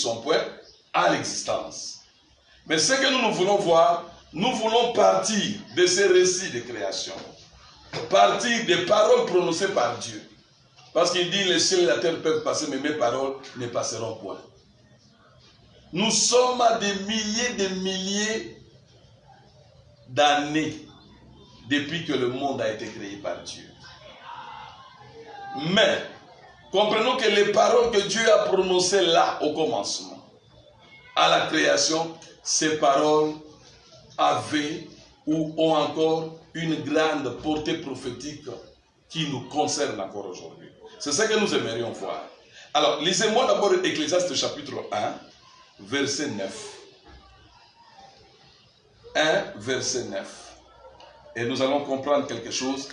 son point à l'existence. Mais ce que nous voulons voir, nous voulons partir de ces récits de création, partir des paroles prononcées par Dieu. Parce qu'il dit, les cieux et la terre peuvent passer, mais mes paroles ne passeront point. Nous sommes à des milliers d'années depuis que le monde a été créé par Dieu. Mais, comprenons que les paroles que Dieu a prononcées là, au commencement, à la création, ces paroles avaient ou ont encore une grande portée prophétique qui nous concerne encore aujourd'hui. C'est ça que nous aimerions voir. Alors, lisez-moi d'abord Ecclésiaste chapitre 1, verset 9. 1, verset 9. Et nous allons comprendre quelque chose.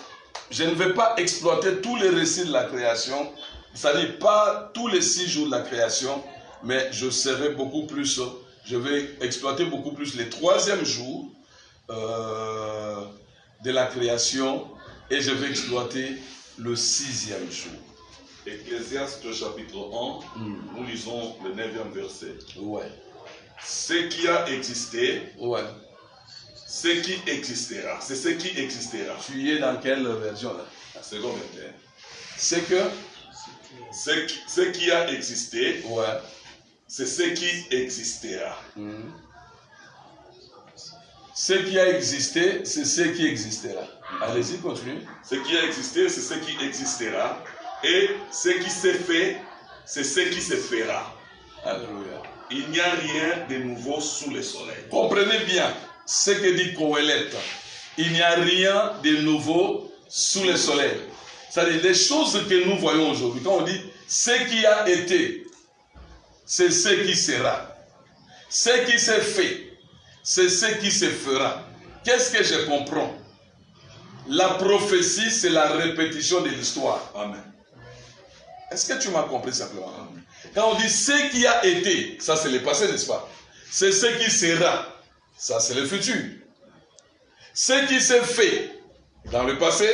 Je ne vais pas exploiter tous les récits de la création, c'est-à-dire pas tous les 6 jours de la création, mais je vais exploiter beaucoup plus les 3e jour de la création et je vais exploiter le 6e jour. Ecclésiaste chapitre 1, nous lisons le 9e verset. Ouais. Ce qui a existé, Ouais. ce qui existera. C'est ce qui existera. Tu es dans quelle version là? La seconde version. C'est que ce qui a existé, ouais. c'est ce qui existera. Ce qui a existé, c'est ce qui existera. Allez-y, continue. Ce qui a existé, c'est ce qui existera. Et ce qui s'est fait, c'est ce qui se fera. Alléluia. Il n'y a rien de nouveau sous le soleil. Comprenez bien ce que dit Coëlette. Il n'y a rien de nouveau sous le soleil. C'est-à-dire les choses que nous voyons aujourd'hui. Quand on dit ce qui a été, c'est ce qui sera. Ce qui s'est fait, c'est ce qui se fera. Qu'est-ce que je comprends? La prophétie, c'est la répétition de l'histoire. Amen. Est-ce que tu m'as compris simplement? Quand on dit ce qui a été, ça c'est le passé, n'est-ce pas? C'est ce qui sera, ça c'est le futur. Ce qui s'est fait dans le passé,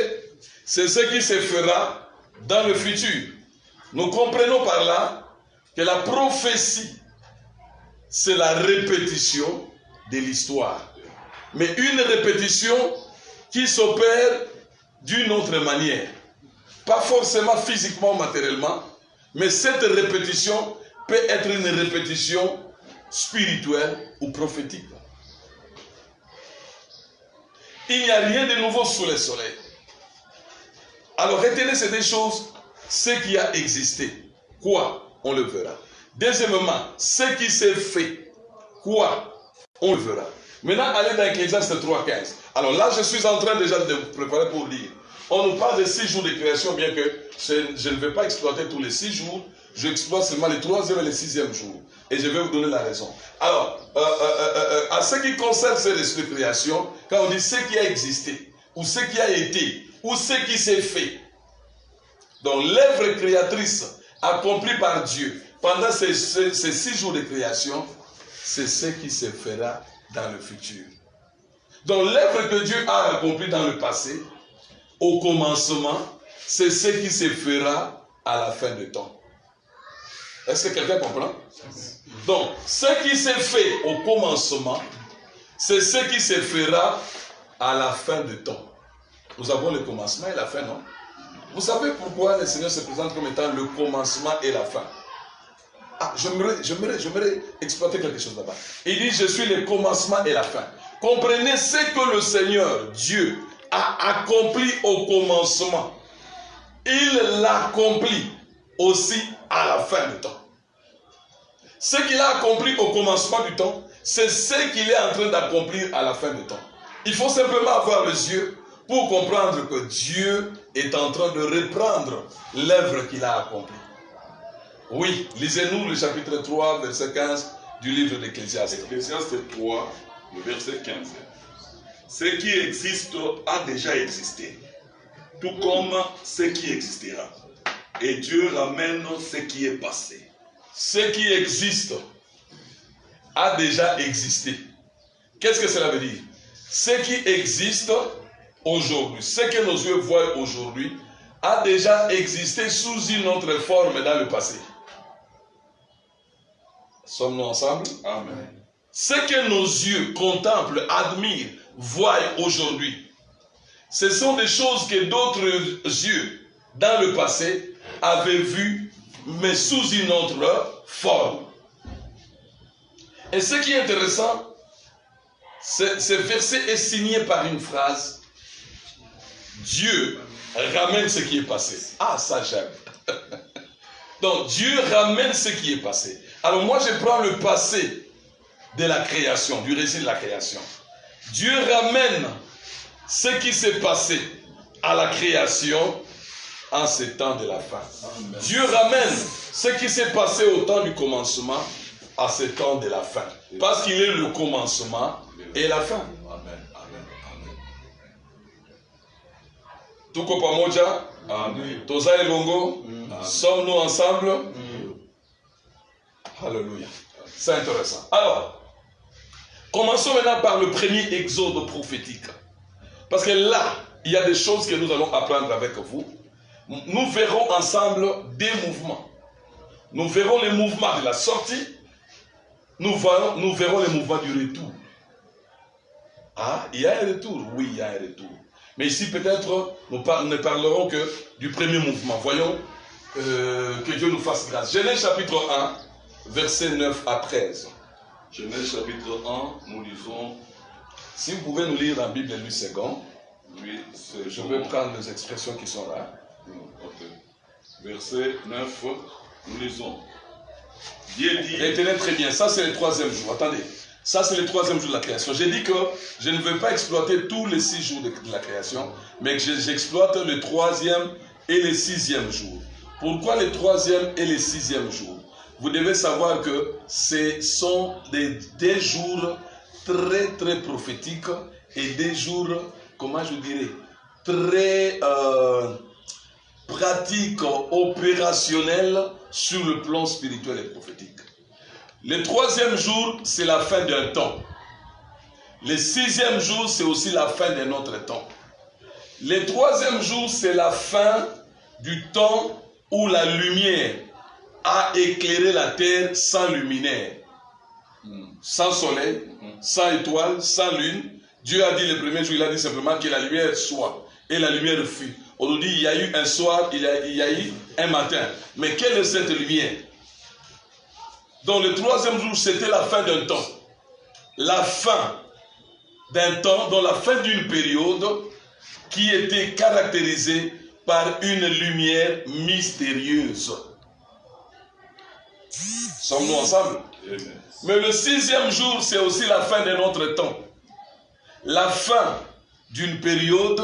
c'est ce qui se fera dans le futur. Nous comprenons par là que la prophétie, c'est la répétition de l'histoire. Mais une répétition qui s'opère d'une autre manière. Pas forcément physiquement ou matériellement, mais cette répétition peut être une répétition spirituelle ou prophétique. Il n'y a rien de nouveau sous le soleil. Alors retenez ces deux choses, ce qui a existé. Quoi? On le verra. Deuxièmement, ce qui s'est fait. Quoi? On le verra. Maintenant, allez dans Ecclésiaste 3.15. Alors là, je suis en train déjà de vous préparer pour lire. On nous parle de 6 jours de création, bien que je ne vais pas exploiter tous les 6 jours. Je exploite seulement les 3e et les 6e jours. Et je vais vous donner la raison. Alors, à ce qui concerne ces récits de création, quand on dit ce qui a existé, ou ce qui a été, ou ce qui s'est fait, donc l'œuvre créatrice accomplie par Dieu pendant ces 6 jours de création, c'est ce qui se fera dans le futur. Donc l'œuvre que Dieu a accomplie dans le passé, au commencement, c'est ce qui se fera à la fin du temps. Est-ce que quelqu'un comprend? Donc, ce qui s'est fait au commencement, c'est ce qui se fera à la fin du temps. Nous avons le commencement et la fin, non? Vous savez pourquoi le Seigneur se présente comme étant le commencement et la fin? Ah, j'aimerais exploiter quelque chose là-bas. Il dit, je suis le commencement et la fin. Comprenez ce que le Seigneur, Dieu, a accompli au commencement. Il l'accomplit aussi à la fin du temps. Ce qu'il a accompli au commencement du temps, c'est ce qu'il est en train d'accomplir à la fin du temps. Il faut simplement avoir les yeux pour comprendre que Dieu est en train de reprendre l'œuvre qu'il a accomplie. Oui, lisez-nous le chapitre 3, verset 15 du livre d'Ecclésiaste. Ecclésiaste 3, le verset 15. Ce qui existe a déjà existé, tout comme ce qui existera. Et Dieu ramène ce qui est passé. Ce qui existe a déjà existé. Qu'est-ce que cela veut dire? Ce qui existe aujourd'hui, ce que nos yeux voient aujourd'hui, a déjà existé sous une autre forme dans le passé. Sommes-nous ensemble? Amen. Ce que nos yeux contemplent, admirent, voient aujourd'hui, ce sont des choses que d'autres yeux, dans le passé, avaient vues, mais sous une autre forme. Et ce qui est intéressant, ce verset est signé par une phrase. Dieu ramène ce qui est passé. Ah, ça j'aime. Donc Dieu ramène ce qui est passé. Alors moi je prends le passé de la création, du récit de la création. Dieu ramène ce qui s'est passé à la création en ce temps de la fin. Amen. Dieu ramène ce qui s'est passé au temps du commencement à ce temps de la fin. Parce qu'il est le commencement et la fin. Amen. Amen. Amen. Tuko pamoja? Amen. Toza elongo? Sommes-nous ensemble? Alléluia. C'est intéressant. Alors, commençons maintenant par le premier exode prophétique. Parce que là, il y a des choses que nous allons apprendre avec vous. Nous verrons ensemble des mouvements. Nous verrons les mouvements de la sortie. Nous verrons les mouvements du retour. Ah, il y a un retour. Oui, il y a un retour. Mais ici, peut-être, nous ne parlerons que du premier mouvement. Voyons que Dieu nous fasse grâce. Genèse chapitre 1, versets 9 à 13. Genèse chapitre 1, nous lisons. Si vous pouvez nous lire en Bible 8 secondes. Oui, je vais prendre les expressions qui sont là. Okay. Verset 9, nous lisons. Dieu dit... Retenez très bien, ça c'est le troisième jour. Attendez, ça c'est le troisième jour de la création. J'ai dit que je ne vais pas exploiter tous les 6 jours de la création, mais que j'exploite le troisième et le sixième jour. Pourquoi le troisième et le sixième jour? Vous devez savoir que ce sont des jours très très prophétiques et des jours, comment je dirais, très pratiques, opérationnels sur le plan spirituel et prophétique. Le troisième jour, c'est la fin d'un temps. Le sixième jour, c'est aussi la fin d'un autre temps. Le troisième jour, c'est la fin du temps où la lumière a éclairé la terre sans luminaire, sans soleil, sans étoile, sans lune. Dieu a dit le premier jour, il a dit simplement que la lumière soit. Et la lumière fut. Aujourd'hui, il y a eu un soir, il y a eu un matin. Mais quelle est cette lumière? Donc le troisième jour, c'était la fin d'un temps. La fin d'un temps, dans la fin d'une période qui était caractérisée par une lumière mystérieuse. Sommes-nous ensemble? Amen. Mais le sixième jour, c'est aussi la fin d'un autre temps. La fin d'une période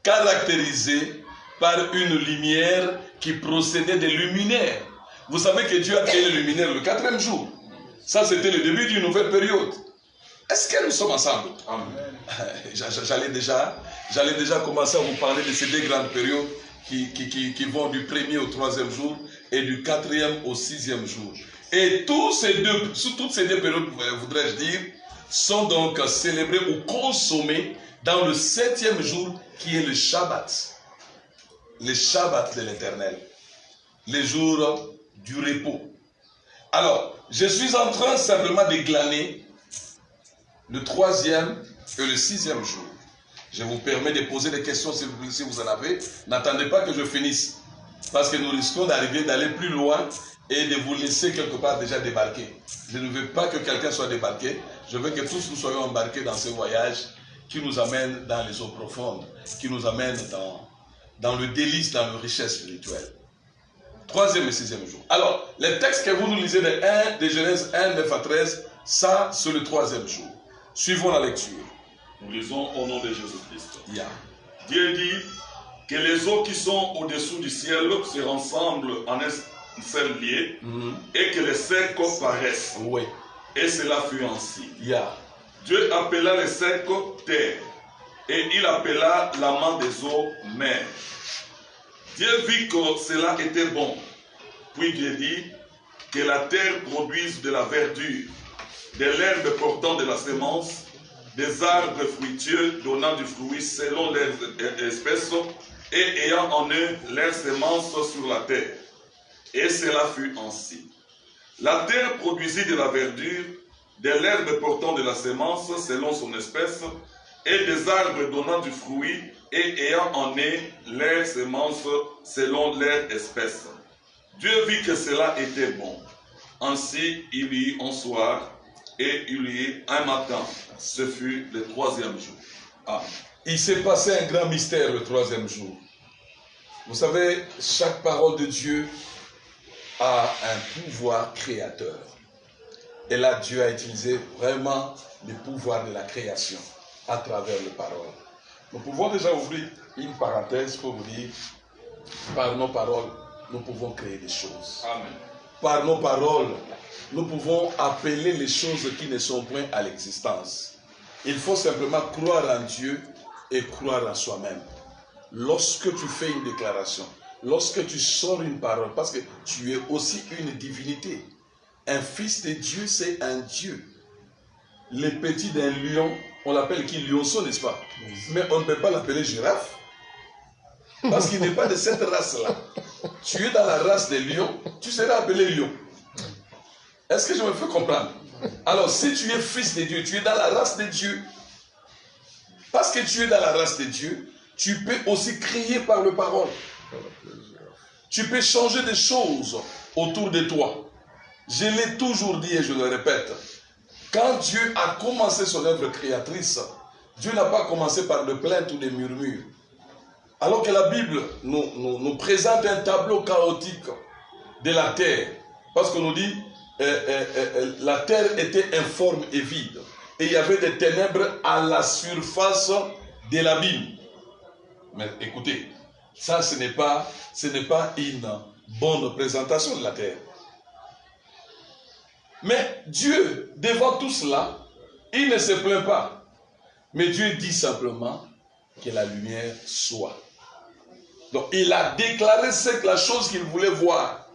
caractérisée par une lumière qui procédait des luminaires. Vous savez que Dieu a créé les luminaires le 4e jour. Ça, c'était le début d'une nouvelle période. Est-ce que nous sommes ensemble? Amen. J'allais déjà commencer à vous parler de ces 2 grandes périodes qui vont du 1er au 3e jour et du 4e au 6e jour. Et toutes ces deux périodes, voudrais-je dire, sont donc célébrées ou consommées dans le 7e jour qui est le Shabbat. Le Shabbat de l'Éternel. Les jours du repos. Alors, je suis en train simplement de glaner le 3e et le 6e jour. Je vous permets de poser des questions si vous en avez. N'attendez pas que je finisse. Parce que nous risquons d'aller plus loin et de vous laisser quelque part déjà débarquer. Je ne veux pas que quelqu'un soit débarqué. Je veux que tous nous soyons embarqués dans ce voyage qui nous amène dans les eaux profondes, qui nous amène dans le délice, dans la richesse spirituelle. 3e et 6e jour. Alors, les textes que vous nous lisez de Genèse 1, 9 à 13, ça, c'est le 3e jour. Suivons la lecture. Nous lisons au nom de Jésus-Christ. Yeah. Dieu dit que les eaux qui sont au-dessous du ciel se rassemblent en un seul lieu et que les cercles paraissent. Oui. Et cela fut ainsi. Yeah. Dieu appela les cercles terre et il appela la main des eaux mer. Dieu vit que cela était bon. Puis Dieu dit que la terre produise de la verdure, de l'herbe portant de la semence, des arbres fruitieux donnant du fruit selon leurs espèces et ayant en eux leur semence sur la terre. Et cela fut ainsi. La terre produisit de la verdure, de l'herbe portant de la semence selon son espèce, et des arbres donnant du fruit et ayant en eux leur semence selon leur espèce. Dieu vit que cela était bon. Ainsi il y eut un soir et il y eut un matin. Ce fut le 3e jour. Ah, il s'est passé un grand mystère le 3e jour. Vous savez, chaque parole de Dieu a un pouvoir créateur. Et là, Dieu a utilisé vraiment le pouvoir de la création à travers les paroles. Nous pouvons déjà ouvrir une parenthèse pour vous dire, par nos paroles, nous pouvons créer des choses. Amen. Par nos paroles, nous pouvons appeler les choses qui ne sont point à l'existence. Il faut simplement croire en Dieu et croire en soi-même. Lorsque tu fais une déclaration, lorsque tu sors une parole, parce que tu es aussi une divinité. Un fils de Dieu, c'est un Dieu. Le petit d'un lion, on l'appelle qui? Lionceau, n'est-ce pas? Mais on ne peut pas l'appeler girafe. Parce qu'il n'est pas de cette race-là. Tu es dans la race des lions, tu seras appelé lion. Est-ce que je me fais comprendre? Alors, si tu es fils de Dieu, tu es dans la race de Dieu. Parce que tu es dans la race de Dieu, tu peux aussi crier par les paroles. Tu peux changer des choses autour de toi. Je l'ai toujours dit et je le répète. Quand Dieu a commencé son œuvre créatrice, Dieu n'a pas commencé par des plaintes ou des murmures. Alors que la Bible nous présente un tableau chaotique de la terre. Parce qu'on nous dit, la terre était informe et vide. Et il y avait des ténèbres à la surface de l'abîme. Mais écoutez, ça ce n'est pas une bonne présentation de la terre. Mais Dieu, devant tout cela, il ne se plaint pas. Mais Dieu dit simplement que la lumière soit. Donc il a déclaré la chose qu'il voulait voir.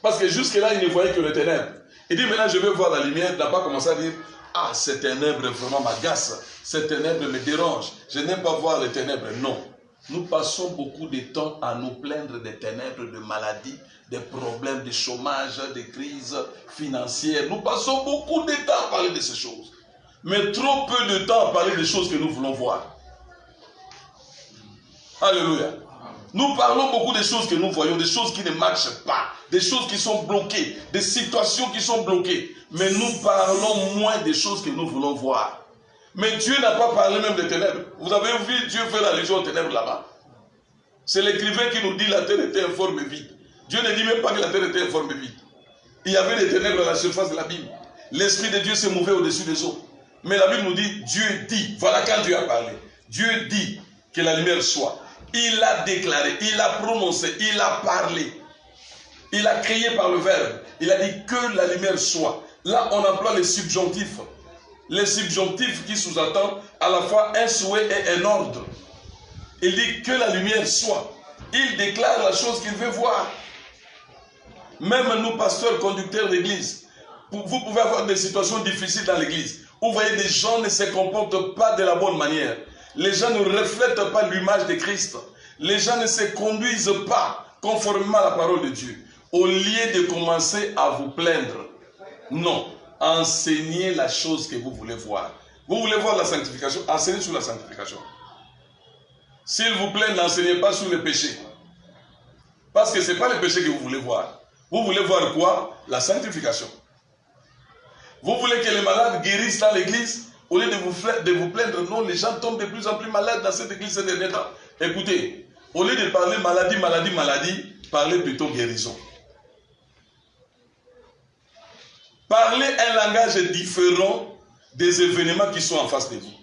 Parce que jusque-là, il ne voyait que le ténèbre. Il dit maintenant je vais voir la lumière. Il n'a pas commencé à dire ah, ces ténèbres vraiment m'agacent. Ces ténèbres me dérangent. Je n'aime pas voir les ténèbres. Non. Nous passons beaucoup de temps à nous plaindre des ténèbres, de maladies, des problèmes de chômage, des crises financières. Nous passons beaucoup de temps à parler de ces choses. Mais trop peu de temps à parler des choses que nous voulons voir. Alléluia. Nous parlons beaucoup des choses que nous voyons, des choses qui ne marchent pas, des choses qui sont bloquées, des situations qui sont bloquées. Mais nous parlons moins des choses que nous voulons voir. Mais Dieu n'a pas parlé même des ténèbres. Vous avez vu Dieu faire allusion aux ténèbres là-bas. C'est l'écrivain qui nous dit la terre était informe et vide. Dieu ne dit même pas que la terre était informe et vide. Il y avait des ténèbres à la surface de l'abîme. L'Esprit de Dieu s'est mouvé au-dessus des eaux. Mais la Bible nous dit, Dieu dit, voilà quand Dieu a parlé. Dieu dit que la lumière soit. Il a déclaré, il a prononcé, il a parlé. Il a crié par le verbe. Il a dit que la lumière soit. Là, on emploie les subjonctifs. Les subjonctifs qui sous-entendent à la fois un souhait et un ordre. Il dit que la lumière soit. Il déclare la chose qu'il veut voir. Même nous, pasteurs, conducteurs d'église, vous pouvez avoir des situations difficiles dans l'église. Où vous voyez des gens ne se comportent pas de la bonne manière. Les gens ne reflètent pas l'image de Christ. Les gens ne se conduisent pas conformément à la parole de Dieu. Au lieu de commencer à vous plaindre, non. Enseignez la chose que vous voulez voir. Vous voulez voir la sanctification? Enseignez sur la sanctification. S'il vous plaît, n'enseignez pas sur le péché. Parce que ce n'est pas le péché que vous voulez voir. Vous voulez voir quoi? La sanctification. Vous voulez que les malades guérissent dans l'église? Au lieu de vous plaindre, non, les gens tombent de plus en plus malades dans cette église ces derniers temps. Écoutez, au lieu de parler maladie, maladie, maladie, parlez plutôt guérison. Parlez un langage différent des événements qui sont en face de vous.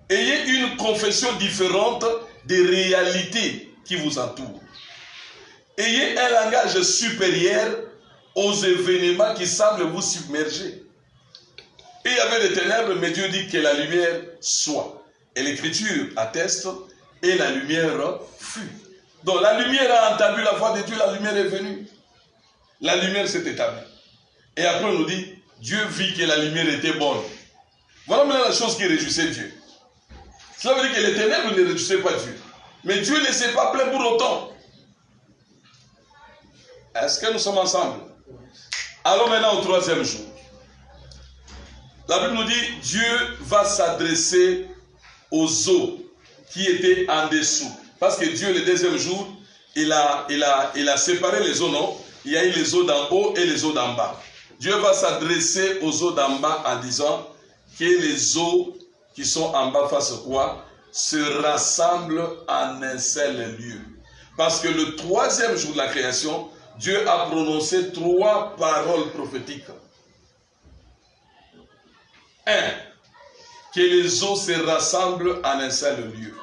Ayez une confession différente des réalités qui vous entourent. Ayez un langage supérieur aux événements qui semblent vous submerger. Et il y avait des ténèbres, mais Dieu dit que la lumière soit. Et l'Écriture atteste, et la lumière fut. Donc la lumière a entendu la voix de Dieu, la lumière est venue. La lumière s'est établie. Et après on nous dit, Dieu vit que la lumière était bonne. Voilà maintenant la chose qui réjouissait Dieu. Cela veut dire que les ténèbres ne réjouissaient pas Dieu. Mais Dieu ne s'est pas plaint pour autant. Est-ce que nous sommes ensemble? Allons maintenant au troisième jour. La Bible nous dit, Dieu va s'adresser aux eaux qui étaient en dessous. Parce que Dieu, le deuxième jour, il a séparé les eaux, non? Il y a eu les eaux d'en haut et les eaux d'en bas. Dieu va s'adresser aux eaux d'en bas en disant que les eaux qui sont en bas fassent quoi? Se rassemblent en un seul lieu. Parce que le troisième jour de la création, Dieu a prononcé 3 paroles prophétiques. 1. Que les eaux se rassemblent en un seul lieu.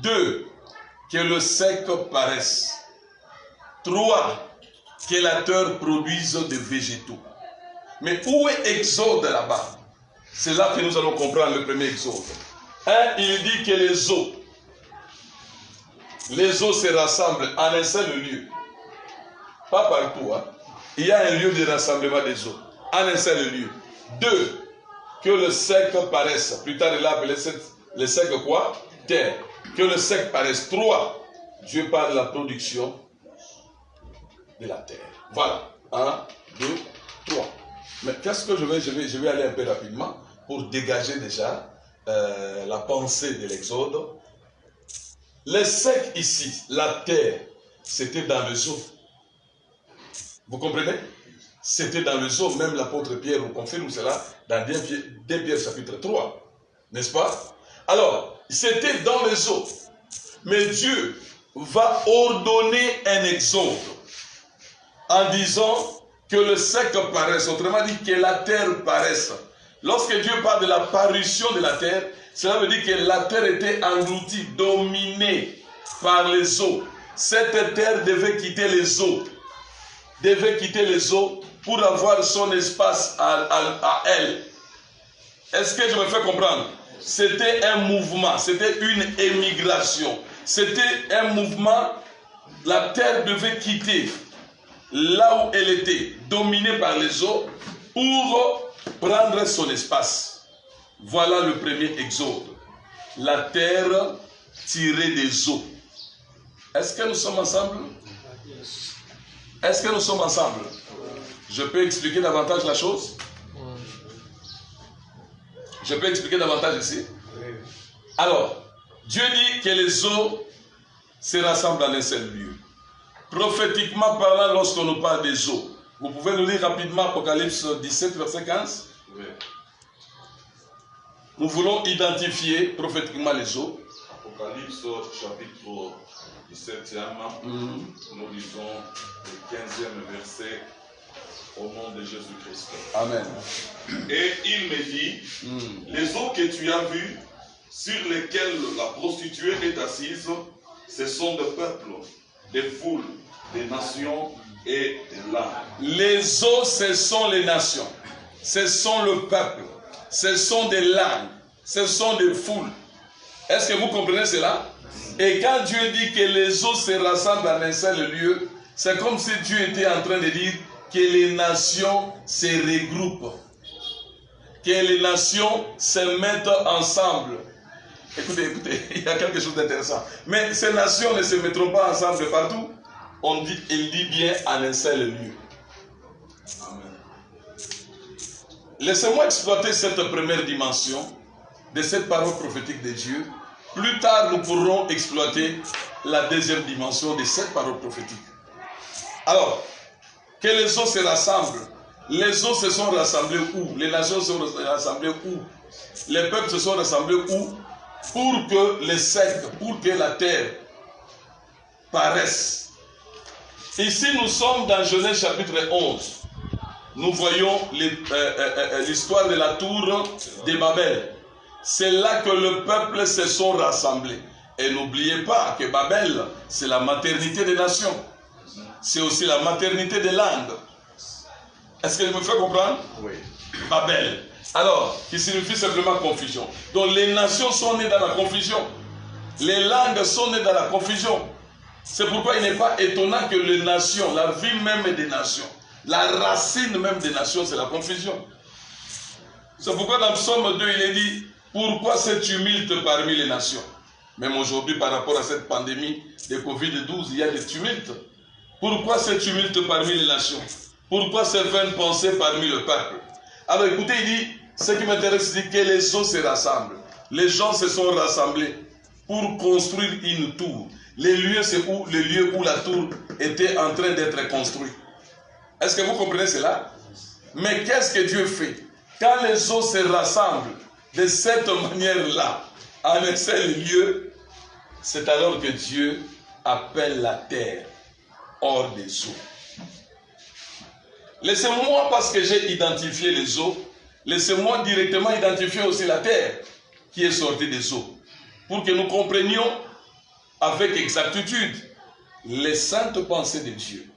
2. Que le sec paraisse. 3. Que la terre produise des végétaux. Mais où est Exode là-bas? C'est là que nous allons comprendre le premier Exode. 1. Il dit que les eaux se rassemblent en un seul lieu. Pas partout. Hein. Il y a un lieu de rassemblement des eaux. En un seul lieu. 2. Que le sec paraisse. Plus tard, il a appelé le sec quoi? Terre. Que le sec paraisse. 3. Dieu parle de la production de la terre. Voilà. 1, 2, 3. Mais qu'est-ce que je vais aller un peu rapidement pour dégager déjà la pensée de l'Exode. Le sec ici, la terre, c'était dans les eaux. Vous comprenez? C'était dans les eaux. Même l'apôtre Pierre vous confirme cela dans 2 Pierre chapitre 3. N'est-ce pas? Alors, c'était dans les eaux. Mais Dieu va ordonner un exode en disant que le sec paraisse. Autrement dit, que la terre paraisse. Lorsque Dieu parle de la parution de la terre, cela veut dire que la terre était engloutie, dominée par les eaux. Cette terre devait quitter les eaux. Devait quitter les eaux pour avoir son espace à elle. Est-ce que je me fais comprendre? C'était un mouvement, c'était une émigration. C'était un mouvement, la terre devait quitter là où elle était, dominée par les eaux, pour prendre son espace. Voilà le premier exode. La terre tirée des eaux. Est-ce que nous sommes ensemble? Est-ce que nous sommes ensemble? Je peux expliquer davantage la chose? Je peux expliquer davantage ici? Alors, Dieu dit que les eaux se rassemblent en un seul lieu. Prophétiquement parlant, lorsqu'on nous parle des eaux, vous pouvez nous lire rapidement Apocalypse 17, verset 15. Oui. Nous voulons identifier prophétiquement les eaux. Apocalypse chapitre 17, nous lisons le 15e verset au nom de Jésus-Christ. Amen. Et il me dit, les eaux que tu as vues, sur lesquelles la prostituée est assise, ce sont des peuples, des foules, des nations et des langues. Les eaux, ce sont les nations, ce sont le peuple, ce sont des langues, ce sont des foules. Est-ce que vous comprenez cela? Et quand Dieu dit que les eaux se rassemblent en un seul lieu, c'est comme si Dieu était en train de dire que les nations se regroupent, que les nations se mettent ensemble. Écoutez, il y a quelque chose d'intéressant. Mais ces nations ne se mettront pas ensemble partout. Il dit bien en un seul lieu. Amen. Laissez-moi exploiter cette première dimension de cette parole prophétique de Dieu. Plus tard, nous pourrons exploiter la deuxième dimension de cette parole prophétique. Alors, que les eaux se rassemblent. Les eaux se sont rassemblées où? Les nations se sont rassemblées où? Les peuples se sont rassemblés où? Pour que les secs, pour que la terre paraisse. Ici, nous sommes dans Genèse chapitre 11. Nous voyons l'histoire de la tour de Babel. C'est là que le peuple se sont rassemblés. Et n'oubliez pas que Babel, c'est la maternité des nations. C'est aussi la maternité des langues. Est-ce que je me fais comprendre? Oui. Babel. Alors, qui signifie simplement confusion. Donc les nations sont nées dans la confusion. Les langues sont nées dans la confusion. C'est pourquoi il n'est pas étonnant que les nations, la vie même des nations, la racine même des nations, c'est la confusion. C'est pourquoi dans Psaume 2, il est dit, pourquoi ce tumulte parmi les nations? Même aujourd'hui, par rapport à cette pandémie de Covid-12, il y a des tumultes. Pourquoi ce tumulte parmi les nations? Pourquoi ces vaines pensées parmi le peuple? Alors écoutez, il dit, ce qui m'intéresse, c'est que les eaux se rassemblent. Les gens se sont rassemblés pour construire une tour. Les lieux, c'est où le lieu où la tour était en train d'être construite. Est-ce que vous comprenez cela? Mais qu'est-ce que Dieu fait? Quand les eaux se rassemblent de cette manière-là, en un seul lieu, c'est alors que Dieu appelle la terre hors des eaux. Laissez-moi, parce que j'ai identifié les eaux, laissez-moi directement identifier aussi la terre qui est sortie des eaux, pour que nous comprenions avec exactitude les saintes pensées de Dieu.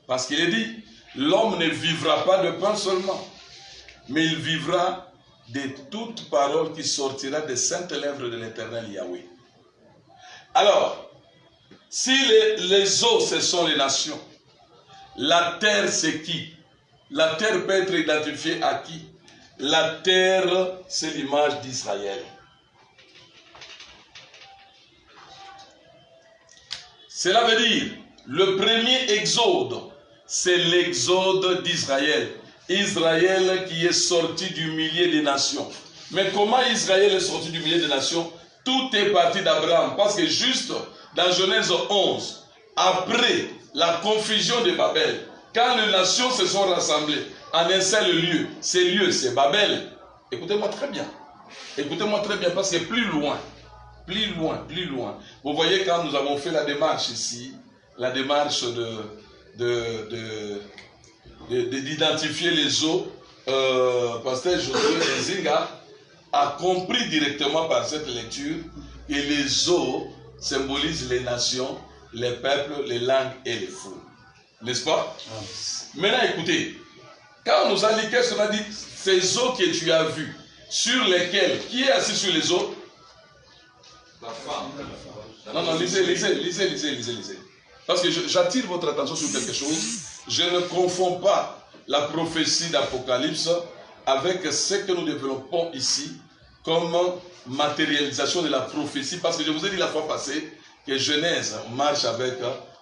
Parce qu'il est dit, l'homme ne vivra pas de pain seulement, mais il vivra de toute parole qui sortira des saintes lèvres de l'Éternel Yahweh. Alors, si les eaux, ce sont les nations, la terre, c'est qui? La terre peut être identifiée à qui? La terre, c'est l'image d'Israël. Cela veut dire, le premier exode, c'est l'exode d'Israël. Israël qui est sorti du milieu des nations. Mais comment Israël est sorti du milieu des nations? Tout est parti d'Abraham. Parce que juste dans Genèse 11, après la confusion de Babel, quand les nations se sont rassemblées en un seul lieu, ce lieu c'est Babel. Écoutez-moi très bien. Écoutez-moi très bien parce que plus loin, vous voyez quand nous avons fait la démarche ici, la démarche d'identifier les eaux, pasteur Josué Nzinga a compris directement par cette lecture que les eaux symbolisent les nations, les peuples, les langues et les foules. N'est-ce pas? Maintenant écoutez, quand on nous a dit, qu'est-ce qu'on a dit? Ces eaux que tu as vues, sur lesquelles, qui est assis sur les eaux? La femme. Non, lisez. Parce que j'attire votre attention sur quelque chose. Je ne confonds pas la prophétie d'Apocalypse avec ce que nous développons ici comme matérialisation de la prophétie. Parce que je vous ai dit la fois passée que Genèse marche avec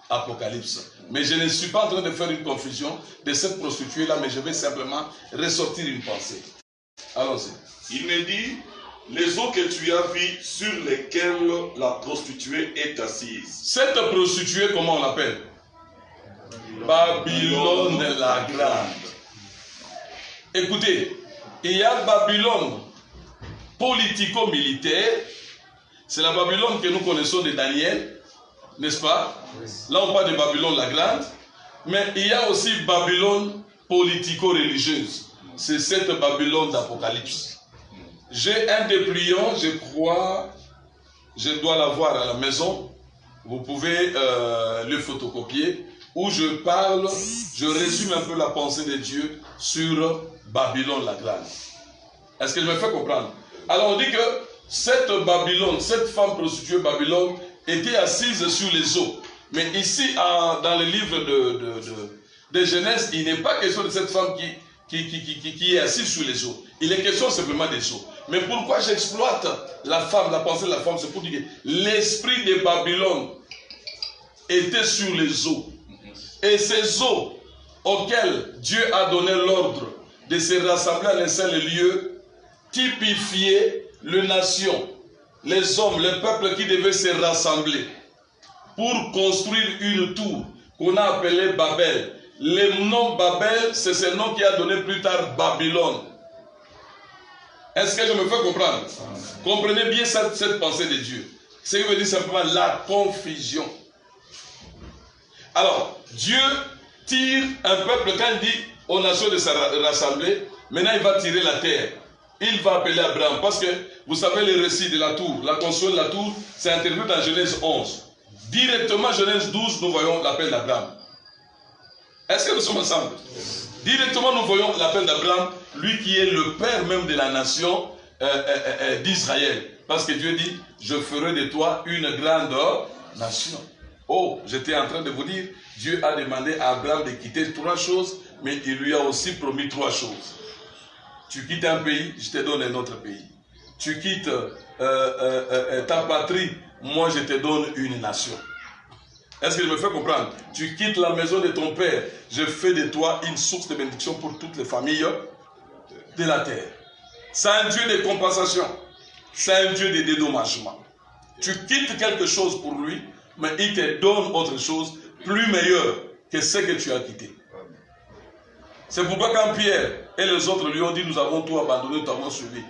Apocalypse. Mais je ne suis pas en train de faire une confusion de cette prostituée-là, mais je vais simplement ressortir une pensée. Allons-y. Il me dit, les eaux que tu as vues sur lesquelles la prostituée est assise. Cette prostituée, comment on l'appelle? Babylone la grande. Écoutez, il y a Babylone politico-militaire. C'est la Babylone que nous connaissons de Daniel, n'est-ce pas? Là on parle de Babylone la grande. Mais il y a aussi Babylone politico-religieuse. C'est cette Babylone d'Apocalypse. J'ai un dépliant, je crois, je dois l'avoir à la maison. Vous pouvez le photocopier. Où je parle, je résume un peu la pensée de Dieu sur Babylone la grande. Est-ce que je me fais comprendre? Alors on dit que cette Babylone, cette femme prostituée Babylone, était assise sur les eaux. Mais ici, dans le livre de Genèse, il n'est pas question de cette femme qui est assise sur les eaux. Il est question simplement des eaux. Mais pourquoi j'exploite la femme, la pensée de la femme? C'est pour dire que l'esprit de Babylone était sur les eaux. Et ces eaux auxquelles Dieu a donné l'ordre de se rassembler à un seul lieu, typifiaient les nations, les hommes, les peuples qui devaient se rassembler pour construire une tour qu'on a appelée Babel. Le nom Babel, c'est ce nom qui a donné plus tard Babylone. Est-ce que je me fais comprendre? Comprenez bien cette pensée de Dieu. Ce qui veut dire simplement la confusion. Alors, Dieu tire un peuple, quand il dit aux nations de se rassembler, maintenant il va tirer la terre. Il va appeler Abraham, parce que vous savez le récit de la tour, la construction de la tour, c'est intervenu dans Genèse 11. Directement, Genèse 12, nous voyons l'appel d'Abraham. Est-ce que nous sommes ensemble? Directement, nous voyons l'appel d'Abraham, lui qui est le père même de la nation d'Israël. Parce que Dieu dit, je ferai de toi une grande nation. Oh, j'étais en train de vous dire, Dieu a demandé à Abraham de quitter 3 choses, mais il lui a aussi promis 3 choses. Tu quittes un pays, je te donne un autre pays. Tu quittes ta patrie, moi je te donne une nation. Est-ce que je me fais comprendre? Tu quittes la maison de ton père, je fais de toi une source de bénédiction pour toutes les familles de la terre. C'est un Dieu de compensation. C'est un Dieu de dédommagement. Tu quittes quelque chose pour lui, mais il te donne autre chose plus meilleure que ce que tu as quitté. C'est pourquoi quand Pierre et les autres lui ont dit, nous avons tout abandonné, nous t'avons suivi.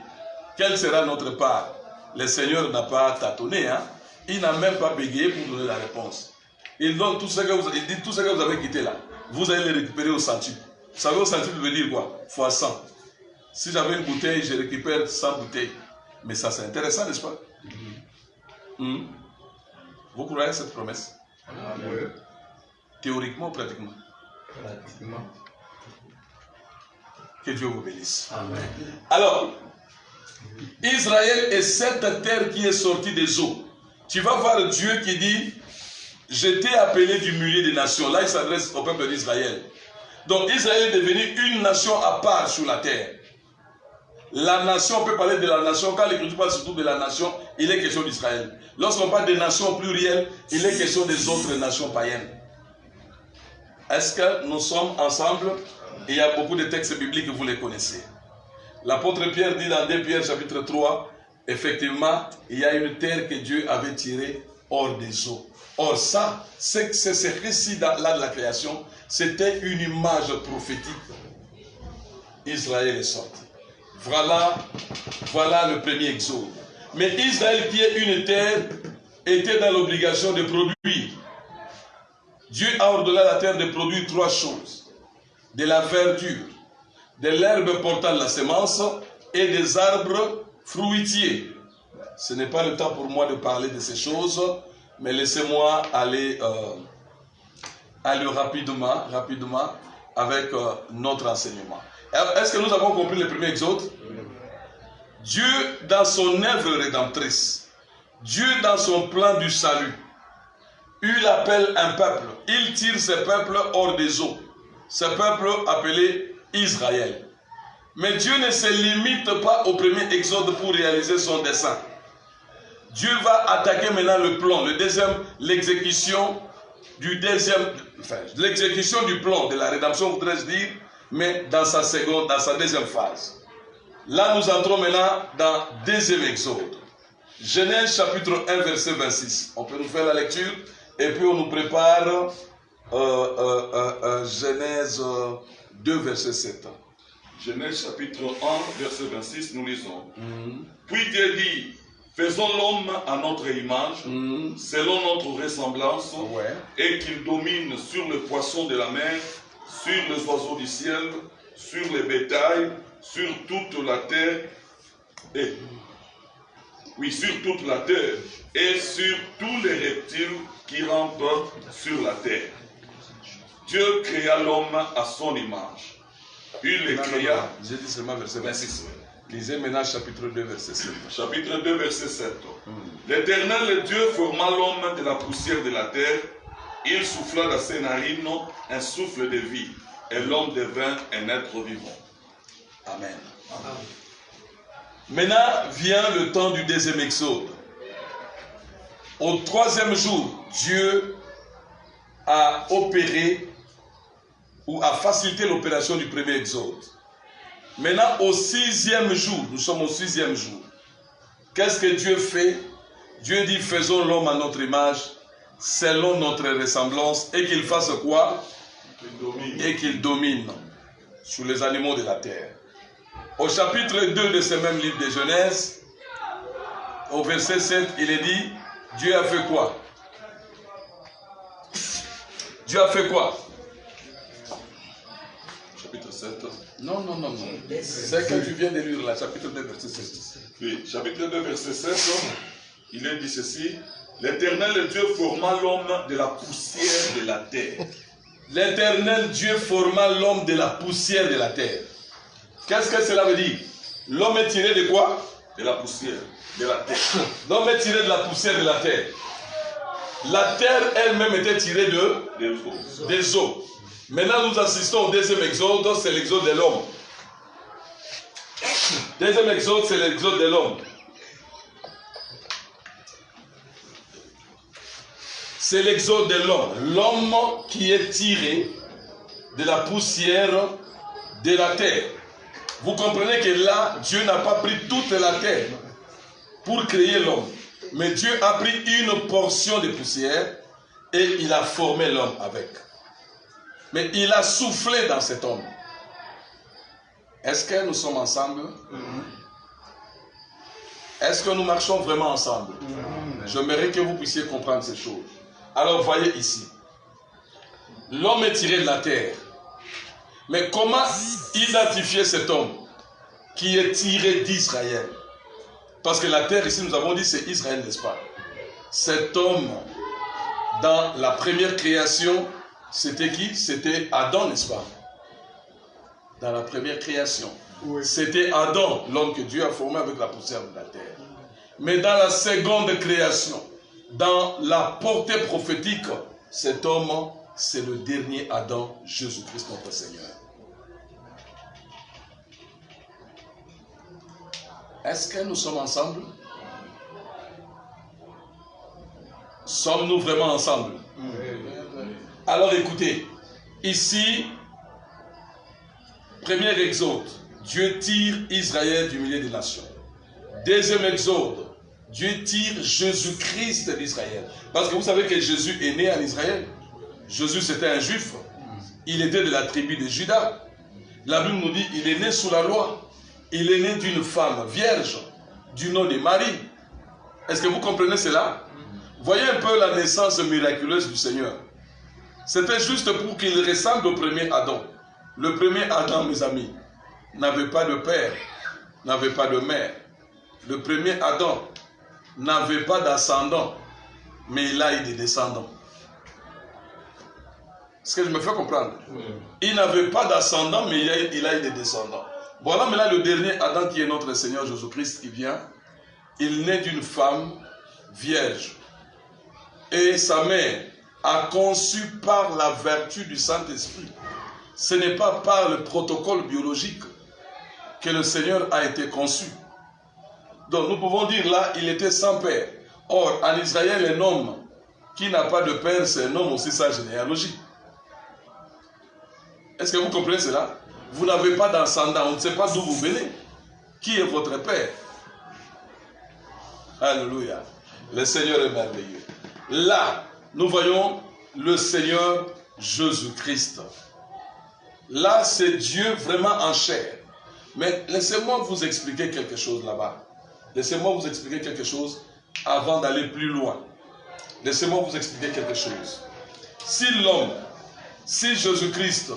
Quelle sera notre part? Le Seigneur n'a pas tâtonné, hein? Il n'a même pas bégayé pour donner la réponse. Il donne tout ce que il dit tout ce que vous avez quitté là. Vous allez le récupérer au centuple. Vous savez au centuple veut dire quoi? Fois 100. Si j'avais une bouteille, je récupère 100 bouteilles. Mais ça c'est intéressant, n'est-ce pas? Vous croyez à cette promesse? Amen. Théoriquement ou pratiquement? Pratiquement. Que Dieu vous bénisse. Amen. Alors, Israël est cette terre qui est sortie des eaux. Tu vas voir Dieu qui dit, je t'ai appelé du milieu des nations. Là, il s'adresse au peuple d'Israël. Donc, Israël est devenu une nation à part sur la terre. La nation, on peut parler de la nation. Quand l'Écriture parle surtout de la nation, il est question d'Israël. Lorsqu'on parle des nations plurielles, il est question des autres nations païennes. Est-ce que nous sommes ensemble? Il y a beaucoup de textes bibliques, vous les connaissez. L'apôtre Pierre dit dans 2 Pierre chapitre 3, effectivement, il y a une terre que Dieu avait tirée hors des eaux. Or ça, c'est ce récit-là de la création, c'était une image prophétique. Israël est sorti. Voilà le premier exode. Mais Israël, qui est une terre, était dans l'obligation de produire. Dieu a ordonné à la terre de produire 3 choses. De la verdure, de l'herbe portant la semence et des arbres fruitiers. Ce n'est pas le temps pour moi de parler de ces choses, mais laissez-moi aller rapidement avec notre enseignement. Est-ce que nous avons compris le premier exode? Dieu, dans son œuvre rédemptrice, Dieu, dans son plan du salut, il appelle un peuple. Il tire ce peuple hors des eaux. Ce peuple appelé Israël. Mais Dieu ne se limite pas au premier exode pour réaliser son dessein. Dieu va attaquer maintenant le plan, l'exécution du plan de la rédemption, voudrais-je dire, mais dans sa deuxième phase. Là, nous entrons maintenant dans deuxième exode. Genèse chapitre 1, verset 26. On peut nous faire la lecture et puis on nous prépare Genèse 2, verset 7. Genèse chapitre 1, verset 26, nous lisons. Puis Dieu dit, faisons l'homme à notre image, selon notre ressemblance, et qu'il domine sur les poissons de la mer, sur les oiseaux du ciel, sur les bétails, sur toute la terre, sur toute la terre, et sur tous les reptiles qui rampent sur la terre. Dieu créa l'homme à son image. Il le créa. J'ai dit seulement verset 26. Lisez maintenant chapitre 2, verset 7. Chapitre 2, verset 7. L'Éternel Dieu forma l'homme de la poussière de la terre. Il souffla dans ses narines un souffle de vie. Et l'homme devint un être vivant. Amen. Maintenant vient le temps du deuxième exode. Au 3e jour, Dieu a opéré ou a facilité l'opération du premier exode. Maintenant, au 6e jour, nous sommes au 6e jour. Qu'est-ce que Dieu fait? Dieu dit, faisons l'homme à notre image, selon notre ressemblance, et qu'il fasse quoi? Et qu'il domine sur les animaux de la terre. Au chapitre 2 de ce même livre de Genèse, au verset 7, il est dit, Dieu a fait quoi? Dieu a fait quoi? Chapitre 7. Non. C'est que tu viens de lire là, chapitre 2, verset 7. Oui, chapitre 2, verset 7, il est dit ceci. L'Éternel Dieu forma l'homme de la poussière de la terre. L'Éternel Dieu forma l'homme de la poussière de la terre. Qu'est-ce que cela veut dire? L'homme est tiré de quoi? De la poussière de la terre. L'homme est tiré de la poussière de la terre. La terre elle-même était tirée des eaux. Maintenant, nous assistons au deuxième exode, c'est l'exode de l'homme. Deuxième exode, c'est l'exode de l'homme. c'est l'exode de l'homme. L'homme qui est tiré de la poussière de la terre. Vous comprenez que là, Dieu n'a pas pris toute la terre pour créer l'homme. Mais Dieu a pris une portion de poussière et il a formé l'homme avec. Mais il a soufflé dans cet homme. Est-ce que nous sommes ensemble? Est-ce que nous marchons vraiment ensemble? J'aimerais que vous puissiez comprendre ces choses. Alors voyez ici. L'homme est tiré de la terre. Mais comment identifier cet homme qui est tiré d'Israël? Parce que la terre ici, nous avons dit, c'est Israël, n'est-ce pas? Cet homme, dans la première création, c'était qui? C'était Adam, n'est-ce pas? Dans la première création. Oui. C'était Adam, l'homme que Dieu a formé avec la poussière de la terre. Mais dans la seconde création, dans la portée prophétique, cet homme, c'est le dernier Adam, Jésus-Christ notre Seigneur. Est-ce que nous sommes ensemble? Sommes-nous vraiment ensemble? Alors écoutez, ici, premier exode, Dieu tire Israël du milieu des nations. Deuxième exode, Dieu tire Jésus-Christ d'Israël. Parce que vous savez que Jésus est né en Israël. Jésus c'était un juif. Il était de la tribu de Juda. La Bible nous dit il est né sous la loi. Il est né d'une femme vierge, du nom de Marie. Est-ce que vous comprenez cela? Voyez un peu la naissance miraculeuse du Seigneur. C'était juste pour qu'il ressemble au premier Adam. Le premier Adam, mes amis, n'avait pas de père, n'avait pas de mère. Le premier Adam n'avait pas d'ascendant, mais il a eu des descendants. Est-ce que je me fais comprendre? Il n'avait pas d'ascendant, mais il a eu des descendants. Voilà maintenant le dernier Adam qui est notre Seigneur Jésus-Christ qui vient. Il naît d'une femme vierge. Et sa mère a conçu par la vertu du Saint-Esprit. Ce n'est pas par le protocole biologique que le Seigneur a été conçu. Donc nous pouvons dire là, il était sans père. Or, en Israël, un homme qui n'a pas de père, c'est un homme aussi sa généalogie. Est-ce que vous comprenez cela? Vous n'avez pas d'ascendant, on ne sait pas d'où vous venez. Qui est votre père? Alléluia. Le Seigneur est merveilleux. Là, nous voyons le Seigneur Jésus-Christ. Là, c'est Dieu vraiment en chair. Mais laissez-moi vous expliquer quelque chose là-bas. Laissez-moi vous expliquer quelque chose avant d'aller plus loin. Laissez-moi vous expliquer quelque chose. Si l'homme, si Jésus-Christ,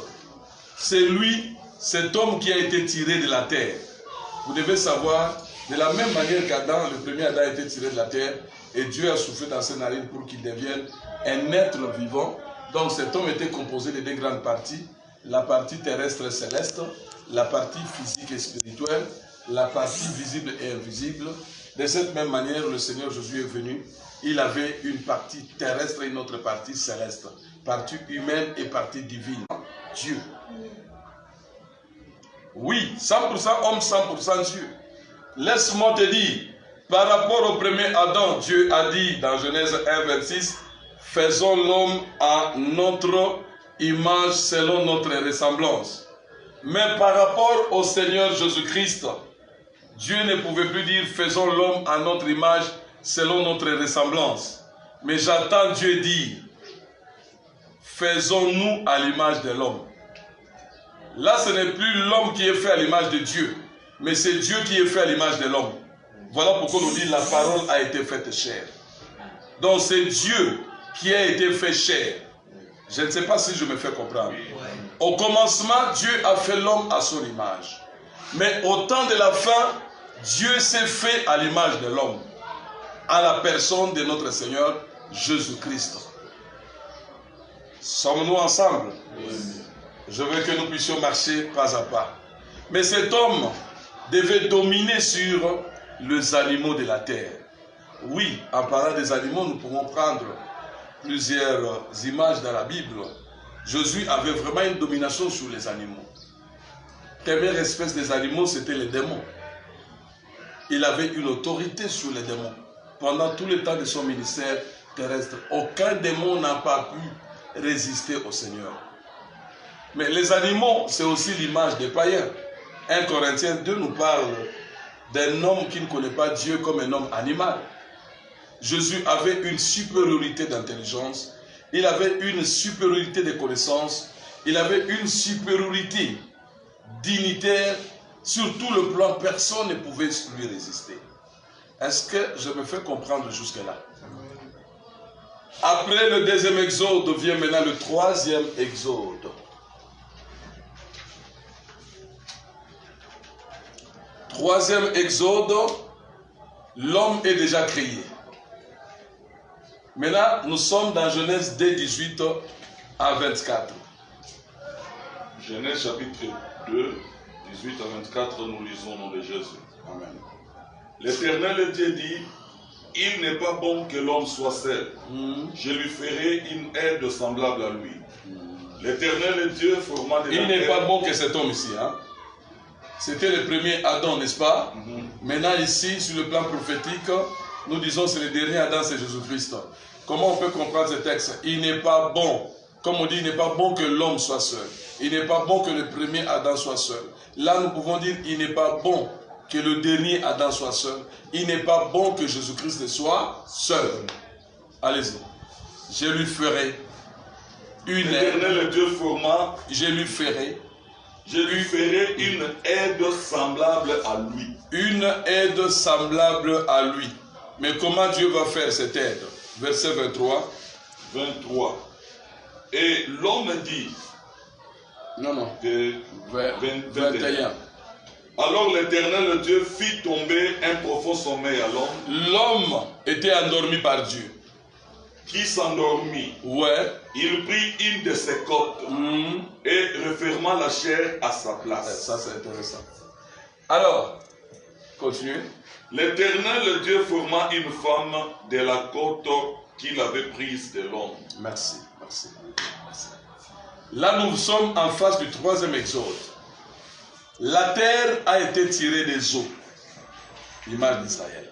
c'est lui, cet homme qui a été tiré de la terre, vous devez savoir, de la même manière qu'Adam, le premier Adam a été tiré de la terre, et Dieu a soufflé dans ses narines pour qu'il devienne un être vivant. Donc cet homme était composé de deux grandes parties, la partie terrestre et céleste, la partie physique et spirituelle, la partie visible et invisible. De cette même manière, le Seigneur Jésus est venu. Il avait une partie terrestre et une autre partie céleste. Partie humaine et partie divine. Dieu. Oui, 100% homme, 100% Dieu. Laisse-moi te dire, par rapport au premier Adam, Dieu a dit dans Genèse 1, 26, faisons l'homme à notre image selon notre ressemblance. Mais par rapport au Seigneur Jésus-Christ, Dieu ne pouvait plus dire faisons l'homme à notre image selon notre ressemblance. Mais j'entends Dieu dire faisons-nous à l'image de l'homme. Là, ce n'est plus l'homme qui est fait à l'image de Dieu, mais c'est Dieu qui est fait à l'image de l'homme. Voilà pourquoi on dit la parole a été faite chair. Donc c'est Dieu qui a été fait chair. Je ne sais pas si je me fais comprendre. Au commencement, Dieu a fait l'homme à son image. Mais au temps de la fin, Dieu s'est fait à l'image de l'homme, à la personne de notre Seigneur Jésus-Christ. Sommes-nous ensemble? Je veux que nous puissions marcher pas à pas. Mais cet homme devait dominer sur les animaux de la terre. Oui, en parlant des animaux, nous pouvons prendre plusieurs images dans la Bible. Jésus avait vraiment une domination sur les animaux. La première espèce des animaux, c'était les démons. Il avait une autorité sur les démons. Pendant tout le temps de son ministère, terrestre. Aucun démon n'a pas pu résister au Seigneur. Mais les animaux, c'est aussi l'image des païens. 1 Corinthiens 2 nous parle d'un homme qui ne connaît pas Dieu comme un homme animal. Jésus avait une supériorité d'intelligence, il avait une supériorité de connaissances, il avait une supériorité dignitaire. Sur tout le plan, personne ne pouvait lui résister. Est-ce que je me fais comprendre jusque-là? Après le deuxième exode, vient maintenant le troisième exode. Troisième exode, l'homme est déjà créé. Maintenant, nous sommes dans Genèse 2, 18 à 24. Genèse chapitre 2, 18 à 24, nous lisons au nom de Jésus. Amen. L'Éternel Dieu dit, il n'est pas bon que l'homme soit seul. Je lui ferai une aide semblable à lui. L'Éternel Dieu forma de la terre. Il n'est pas bon que cet homme ici. Hein? C'était le premier Adam, n'est-ce pas? Maintenant ici, sur le plan prophétique, nous disons c'est le dernier Adam, c'est Jésus-Christ. Comment on peut comprendre ce texte? Il n'est pas bon. Comme on dit, il n'est pas bon que l'homme soit seul. Il n'est pas bon que le premier Adam soit seul. Là, nous pouvons dire, il n'est pas bon que le dernier Adam soit seul. Il n'est pas bon que Jésus-Christ soit seul. Allez-y. Je lui ferai une aide. L'Éternel Dieu forma. Je lui ferai une aide semblable à lui. Une aide semblable à lui. Mais comment Dieu va faire cette aide? Verset 23. 23. Et l'homme dit. Non. Que 21. Alors l'Éternel Dieu fit tomber un profond sommeil à l'homme. L'homme était endormi par Dieu. Qui s'endormit. Ouais. Il prit une de ses côtes et referma la chair à sa place. Ça, c'est intéressant. Alors, continuez. L'Éternel Dieu forma une femme de la côte qu'il avait prise de l'homme. Merci. Là, nous sommes en face du troisième exode. La terre a été tirée des eaux. L'image d'Israël.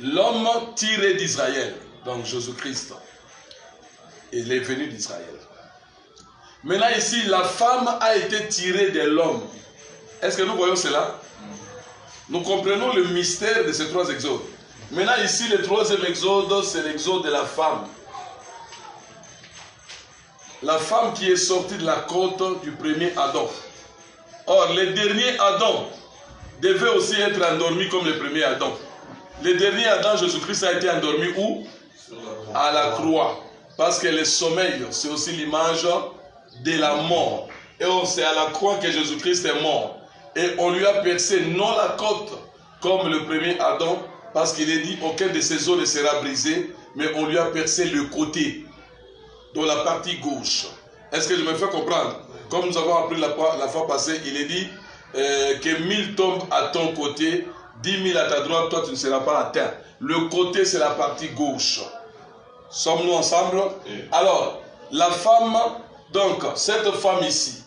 L'homme tiré d'Israël, donc Jésus-Christ, il est venu d'Israël. Maintenant ici, la femme a été tirée de l'homme. Est-ce que nous voyons cela? Nous comprenons le mystère de ces trois exodes. Maintenant ici, le troisième exode, c'est l'exode de la femme. La femme qui est sortie de la côte du premier Adam. Or, le dernier Adam devait aussi être endormi comme le premier Adam. Le dernier Adam, Jésus-Christ, a été endormi où? À la croix. Parce que le sommeil, c'est aussi l'image de la mort. Et c'est à la croix que Jésus-Christ est mort. Et on lui a percé non la côte comme le premier Adam, parce qu'il est dit aucun de ses os ne sera brisé, mais on lui a percé le côté, dans la partie gauche. Est-ce que je me fais comprendre? Comme nous avons appris la fois passée, il est dit que 1000 tombent à ton côté, 10 000 à ta droite, toi tu ne seras pas atteint. Le côté, c'est la partie gauche. Sommes-nous ensemble? Alors, la femme, donc, cette femme ici,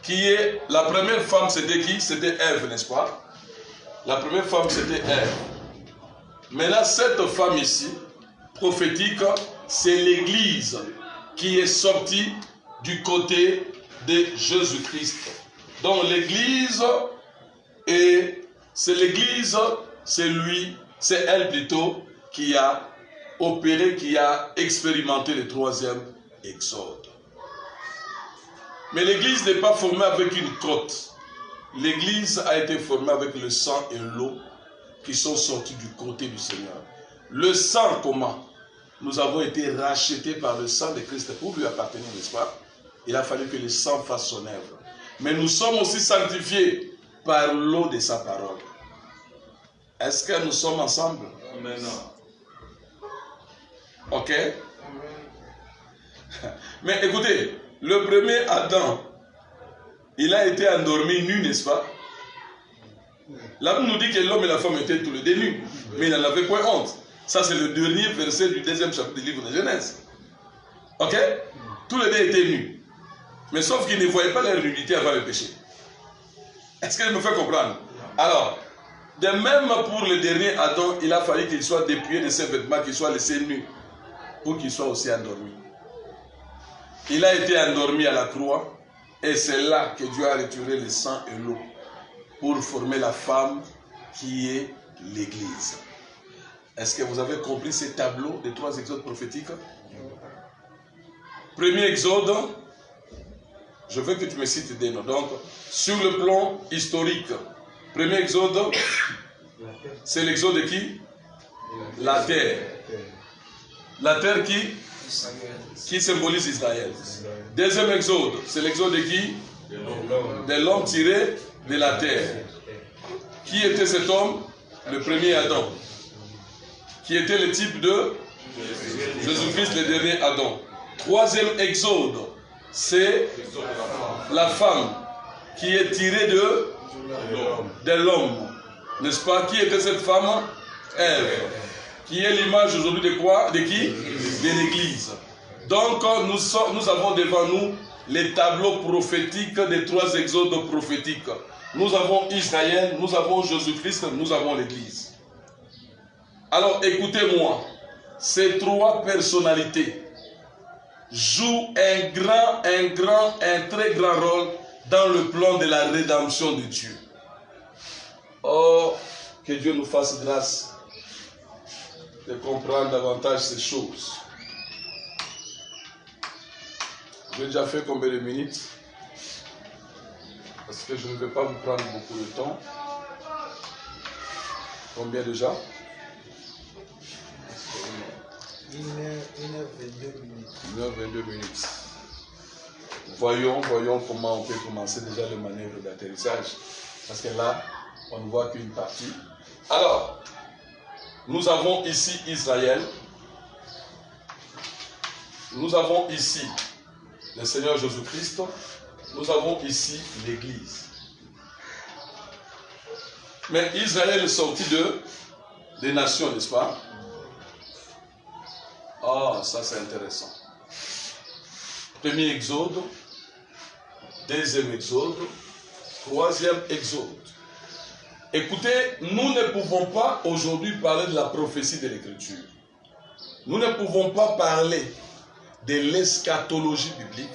qui est, la première femme, c'était qui? C'était Ève, n'est-ce pas? La première femme, c'était Ève. Maintenant, cette femme ici, prophétique, c'est l'Église qui est sortie du côté de Jésus-Christ. Donc, l'Église, c'est l'Église, c'est lui, c'est elle plutôt, qui a opéré, qui a expérimenté le troisième exode. Mais l'Église n'est pas formée avec une côte. L'Église a été formée avec le sang et l'eau qui sont sortis du côté du Seigneur. Le sang, comment? Nous avons été rachetés par le sang de Christ pour lui appartenir, n'est-ce pas? Il a fallu que le sang fasse son œuvre. Mais nous sommes aussi sanctifiés par l'eau de sa parole. Est-ce que nous sommes ensemble? Amen. Ok? Mais écoutez, le premier Adam, il a été endormi nu, n'est-ce pas? Là, on nous dit que l'homme et la femme étaient tous les deux nus, mais il n'en avait point honte. Ça, c'est le dernier verset du deuxième chapitre du livre de Genèse. Ok? Tous les deux étaient nus. Mais sauf qu'ils ne voyaient pas leur nudité avant le péché. Est-ce que je me fais comprendre? Alors, de même pour le dernier Adam, il a fallu qu'il soit dépouillé de ses vêtements, qu'il soit laissé nu. pour qu'il soit aussi endormi. Il a été endormi à la croix et c'est là que Dieu a retiré le sang et l'eau pour former la femme qui est l'Église. Est-ce que vous avez compris ces tableaux des 3 exodes prophétiques? Premier exode, je veux que tu me cites des noms. Donc, sur le plan historique, premier exode, c'est l'exode de qui? La terre. La terre qui symbolise Israël. Deuxième exode, c'est l'exode de qui? De l'homme tiré de la terre. Qui était cet homme? Le premier Adam. Qui était le type de Jésus-Christ, le dernier Adam. Troisième exode, c'est la femme qui est tirée de l'homme. N'est-ce pas? Qui était cette femme? Ève. Qui est l'image aujourd'hui de quoi? De qui? De l'Église. Donc nous avons devant nous les tableaux prophétiques des 3 exodes prophétiques. Nous avons Israël, nous avons Jésus-Christ, nous avons l'Église. Alors écoutez-moi, ces 3 personnalités jouent un très grand rôle dans le plan de la rédemption de Dieu. Oh, que Dieu nous fasse grâce de comprendre davantage ces choses. J'ai déjà fait combien de minutes? Parce que je ne vais pas vous prendre beaucoup de temps. Combien déjà? 1h22 minutes. 1h22 minutes. Voyons comment on peut commencer déjà le manœuvre d'atterrissage. Parce que là, on ne voit qu'une partie. Alors, nous avons ici Israël. Nous avons ici le Seigneur Jésus-Christ. Nous avons ici l'Église. Mais Israël est sorti des nations, n'est-ce pas? Ah, ça c'est intéressant. Premier exode, deuxième exode, troisième exode. Écoutez, nous ne pouvons pas aujourd'hui parler de la prophétie de l'Écriture. Nous ne pouvons pas parler de l'eschatologie biblique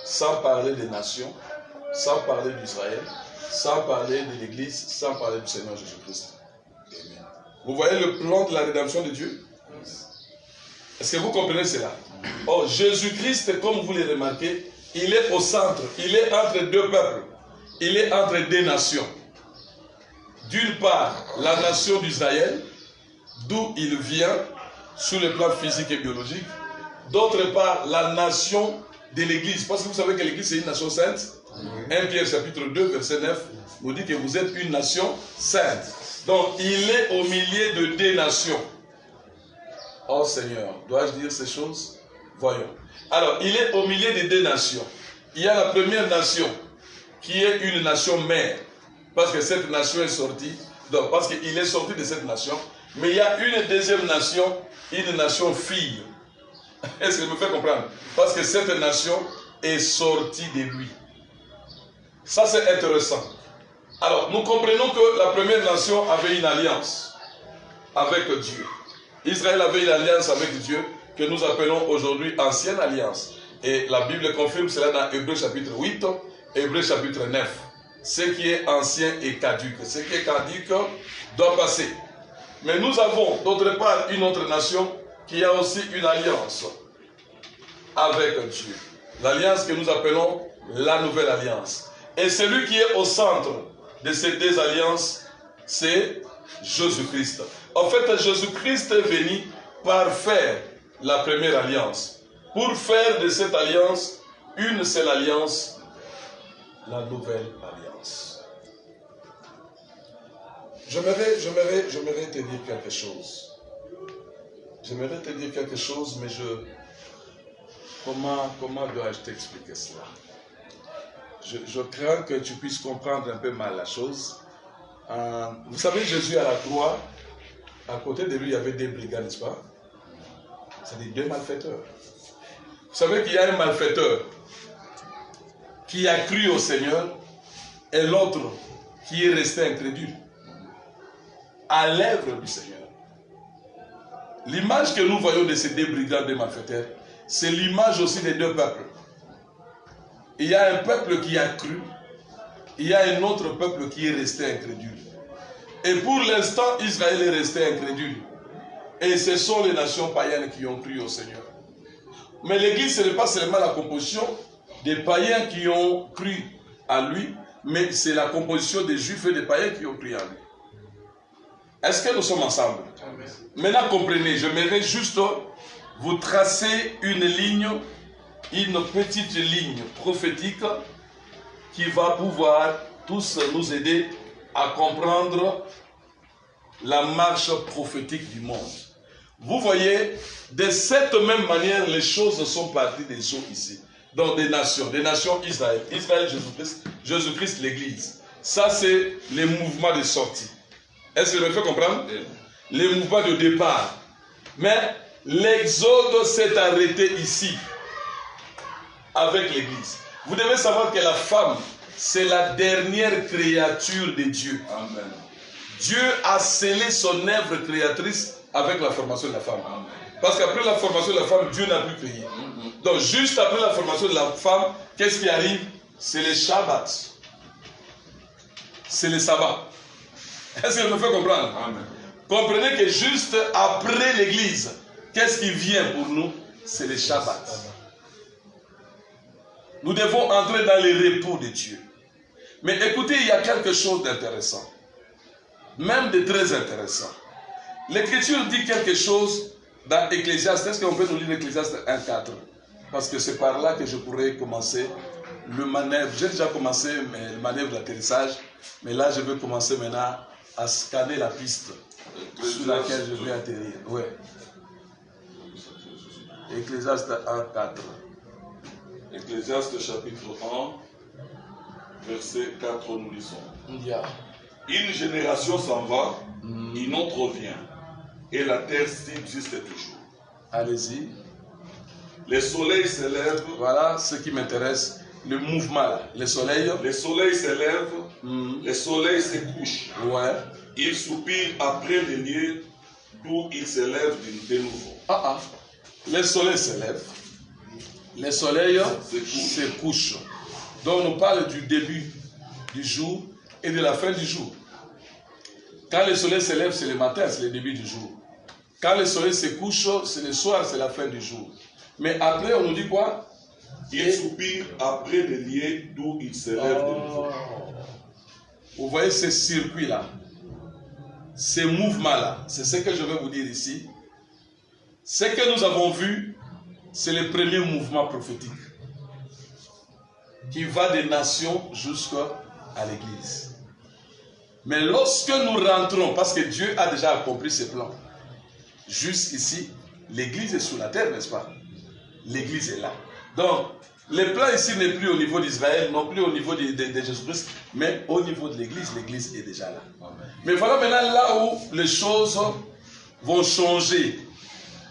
sans parler des nations, sans parler d'Israël, sans parler de l'Église, sans parler du Seigneur Jésus-Christ. Vous voyez le plan de la rédemption de Dieu? Est-ce que vous comprenez cela? Oh, Jésus-Christ, comme vous le remarquez, il est au centre, il est entre 2 peuples, il est entre 2 nations. D'une part, la nation d'Israël, d'où il vient, sur le plan physique et biologique. D'autre part, la nation de l'Église. Parce que vous savez que l'Église c'est une nation sainte. 1 Pierre chapitre 2, verset 9, nous dit que vous êtes une nation sainte. Donc, il est au milieu de 2 nations. Oh Seigneur, dois-je dire ces choses? Voyons. Alors, il est au milieu des 2 nations. Il y a la première nation, qui est une nation mère. Parce que cette nation est sortie, donc parce qu'il est sorti de cette nation. Mais il y a une deuxième nation, une nation fille. Est-ce que je me fais comprendre? Parce que cette nation est sortie de lui. Ça c'est intéressant. Alors, nous comprenons que la première nation avait une alliance avec Dieu. Israël avait une alliance avec Dieu que nous appelons aujourd'hui ancienne alliance. Et la Bible confirme cela dans Hébreux chapitre 8, Hébreux chapitre 9. Ce qui est ancien et caduque. Ce qui est caduque doit passer. Mais nous avons d'autre part une autre nation qui a aussi une alliance avec Dieu. L'alliance que nous appelons la nouvelle alliance. Et celui qui est au centre de ces 2 alliances, c'est Jésus-Christ. En fait, Jésus-Christ est venu parfaire la première alliance. Pour faire de cette alliance une seule alliance, la nouvelle alliance. J'aimerais te dire quelque chose. J'aimerais te dire quelque chose, mais comment dois-je t'expliquer cela? Je crains que tu puisses comprendre un peu mal la chose. Vous savez, Jésus à la croix, à côté de lui, il y avait 2 brigands, n'est-ce pas? C'est-à-dire 2 malfaiteurs. Vous savez qu'il y a un malfaiteur qui a cru au Seigneur et l'autre qui est resté incrédule à l'œuvre du Seigneur. L'image que nous voyons de ces deux brigands, des malfaiteurs, c'est l'image aussi des deux peuples. Il y a un peuple qui a cru, il y a un autre peuple qui est resté incrédule. Et pour l'instant, Israël est resté incrédule. Et ce sont les nations païennes qui ont cru au Seigneur. Mais l'Église, ce n'est pas seulement la composition des païens qui ont cru à lui, mais c'est la composition des Juifs et des païens qui ont cru à lui. Est-ce que nous sommes ensemble? Amen. Maintenant, comprenez, je j'aimerais juste vous tracer une ligne, une petite ligne prophétique qui va pouvoir tous nous aider à comprendre la marche prophétique du monde. Vous voyez, de cette même manière, les choses sont parties des gens ici. Donc des nations Israël, Jésus-Christ, Jésus-Christ, l'Église. Ça, c'est les mouvements de sortie. Est-ce que je me fais comprendre? Les mouvements de départ. Mais l'exode s'est arrêté ici, avec l'Église. Vous devez savoir que la femme, c'est la dernière créature de Dieu. Amen. Dieu a scellé son œuvre créatrice avec la formation de la femme. Amen. Parce qu'après la formation de la femme, Dieu n'a plus créé. Donc juste après la formation de la femme, qu'est-ce qui arrive? C'est le Shabbat. C'est le sabbat. Est-ce que je me fais comprendre? Amen. Comprenez que juste après l'église, qu'est-ce qui vient pour nous? C'est le Shabbat. Nous devons entrer dans le repos de Dieu. Mais écoutez, il y a quelque chose d'intéressant. Même de très intéressant. L'Écriture dit quelque chose dans Ecclésiaste. Est-ce qu'on peut nous lire Ecclésiaste 1:4? Parce que c'est par là que je pourrais commencer le manœuvre. J'ai déjà commencé le manœuvre d'atterrissage, mais là je vais commencer maintenant à scanner la piste sur laquelle je vais atterrir. Ouais. Ecclésiaste 1:4. Ecclésiaste chapitre 1, verset 4, nous lisons. Yeah. Une génération s'en va, une autre vient, et la terre subsiste toujours. Allez-y. Les soleils s'élèvent. Voilà ce qui m'intéresse. Le mouvement là. Les soleils. Les soleils s'élèvent. Les soleils se couchent. Ouais. Ils soupirent après les lieux d'où ils s'élèvent de nouveau. Les soleils s'élèvent. Les soleils se couchent. Donc on parle du début du jour et de la fin du jour. Quand le soleil s'élève, c'est le matin, c'est le début du jour. Quand le soleil se couche, c'est le soir, c'est la fin du jour. Mais après, on nous dit quoi? Ils soupirent après les lieux d'où ils s'élèvent de nouveau. Vous voyez ces circuits-là, ces mouvements-là, c'est ce que je vais vous dire ici. Ce que nous avons vu, c'est le premier mouvement prophétique qui va des nations jusqu'à l'Église. Mais lorsque nous rentrons, parce que Dieu a déjà accompli ses plans, jusqu'ici, l'Église est sur la terre, n'est-ce pas? L'Église est là. Donc, le plan ici n'est plus au niveau d'Israël, non plus au niveau de Jésus-Christ, mais au niveau de l'Église, l'Église est déjà là. Amen. Mais voilà maintenant là où les choses vont changer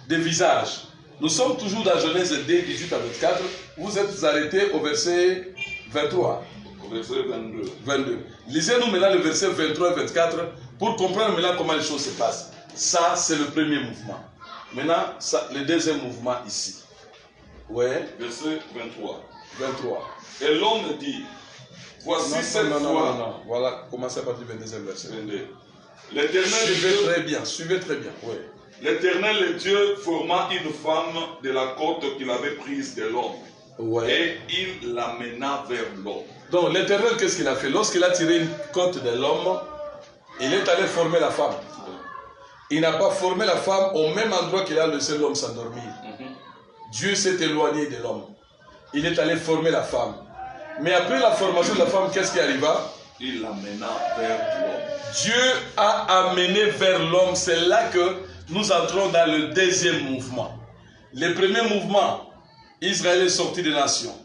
de visage. Nous sommes toujours dans Genèse 2, 18 à 24. Vous êtes arrêtés au verset 23. Au verset 22. 22. Lisez-nous maintenant le verset 23 et 24 pour comprendre maintenant comment les choses se passent. Ça, c'est le premier mouvement. Maintenant, ça, le deuxième mouvement ici. Ouais. Verset 23. 23. Et l'homme dit, voici cette fois... Non. Voilà, commencez à partir du 22e verset. 22. L'Éternel Suivez très bien. Ouais. L'Éternel Dieu forma une femme de la côte qu'il avait prise de l'homme. Ouais. Et il l'amena vers l'homme. Donc l'Éternel, qu'est-ce qu'il a fait? Lorsqu'il a tiré une côte de l'homme, il est allé former la femme. Il n'a pas formé la femme au même endroit qu'il a laissé l'homme s'endormir. Dieu s'est éloigné de l'homme. Il est allé former la femme. Mais après la formation de la femme, qu'est-ce qui arriva? Il l'amena vers l'homme. Dieu a amené vers l'homme. C'est là que nous entrons dans le deuxième mouvement. Le premier mouvement, Israël est sorti des nations.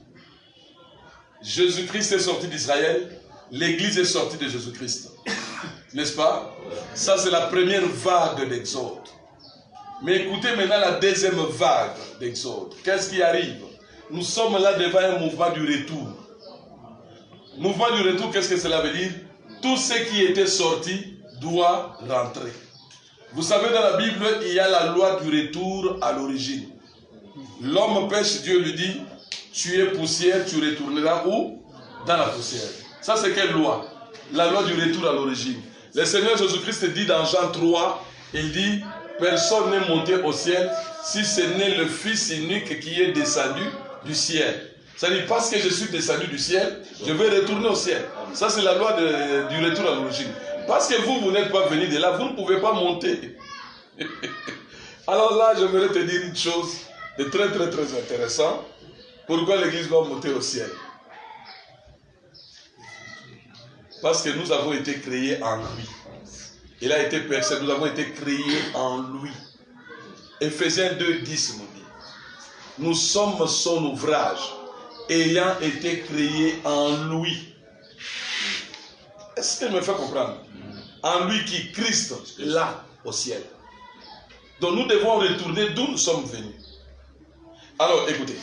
Jésus-Christ est sorti d'Israël. L'Église est sortie de Jésus-Christ. N'est-ce pas? Ça, c'est la première vague d'Exode. Mais écoutez maintenant la deuxième vague d'Exode. Qu'est-ce qui arrive? Nous sommes là devant un mouvement du retour. Mouvement du retour, qu'est-ce que cela veut dire? Tout ce qui était sorti doit rentrer. Vous savez, dans la Bible, il y a la loi du retour à l'origine. L'homme pêche, Dieu lui dit, tu es poussière, tu retourneras où? Dans la poussière. Ça, c'est quelle loi? La loi du retour à l'origine. Le Seigneur Jésus-Christ dit dans Jean 3, il dit, personne n'est monté au ciel si ce n'est le Fils unique qui est descendu du ciel. C'est-à-dire, parce que je suis descendu du ciel, je vais retourner au ciel. Ça, c'est la loi du retour à l'origine. Parce que vous n'êtes pas venu de là, vous ne pouvez pas monter. Alors là, je voudrais te dire une chose de très intéressant. Pourquoi l'Église doit monter au ciel? Parce que nous avons été créés en lui. Il a été percé, nous avons été créés en lui. Ephésiens 2:10 nous dit, nous sommes son ouvrage, ayant été créés en lui. Est-ce qu'elle me fait comprendre? En lui qui Christ, là, au ciel. Donc nous devons retourner d'où nous sommes venus. Alors, écoutez.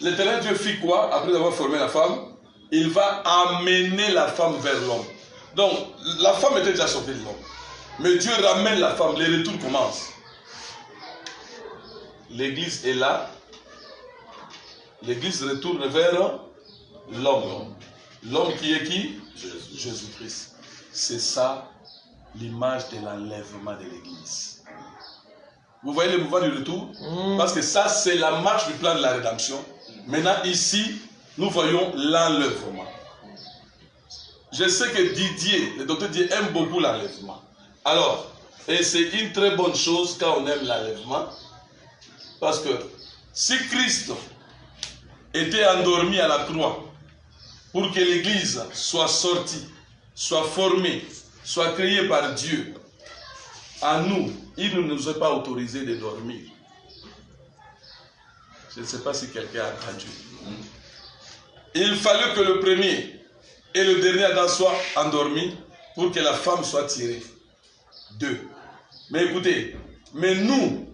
L'Éternel Dieu fit quoi après avoir formé la femme? Il va amener la femme vers l'homme. Donc, la femme était déjà sortie de l'homme. Mais Dieu ramène la femme, les retours commencent. L'église est là. L'église retourne vers l'homme. L'homme qui est qui? Jésus-Christ. C'est ça l'image de l'enlèvement de l'église. Vous voyez le mouvement du retour? Parce que ça, c'est la marche du plan de la rédemption. Maintenant, ici, nous voyons l'enlèvement. Je sais que Didier, le docteur Didier, aime beaucoup l'enlèvement. Alors, et c'est une très bonne chose quand on aime l'enlèvement. Parce que si Christ était endormi à la croix pour que l'église soit sortie, soit formée, soit créée par Dieu, à nous, il ne nous a pas autorisé de dormir. Je ne sais pas si quelqu'un a entendu. Il fallait que le premier et le dernier Adam soient endormis pour que la femme soit tirée. 2. Mais écoutez, mais nous,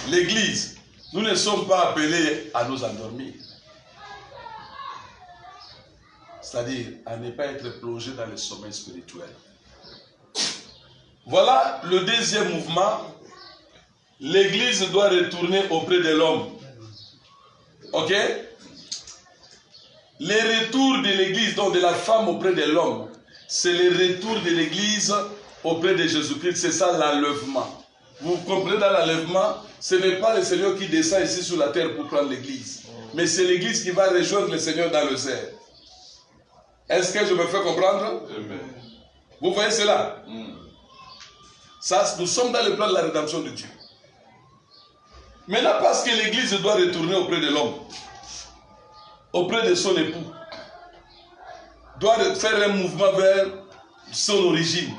l'église, nous ne sommes pas appelés à nous endormir. C'est-à-dire à ne pas être plongé dans le sommeil spirituel. Voilà le deuxième mouvement. L'église doit retourner auprès de l'homme. Ok? Les retours de l'église, donc de la femme auprès de l'homme, c'est le retour de l'église auprès de Jésus-Christ. C'est ça l'enlèvement. Vous comprenez, dans l'enlèvement, ce n'est pas le Seigneur qui descend ici sur la terre pour prendre l'église. Mais c'est l'église qui va rejoindre le Seigneur dans le ciel. Est-ce que je me fais comprendre? Amen. Vous voyez cela? Ça, nous sommes dans le plan de la rédemption de Dieu. Maintenant, parce que l'église doit retourner auprès de l'homme, auprès de son époux, doit faire un mouvement vers son origine.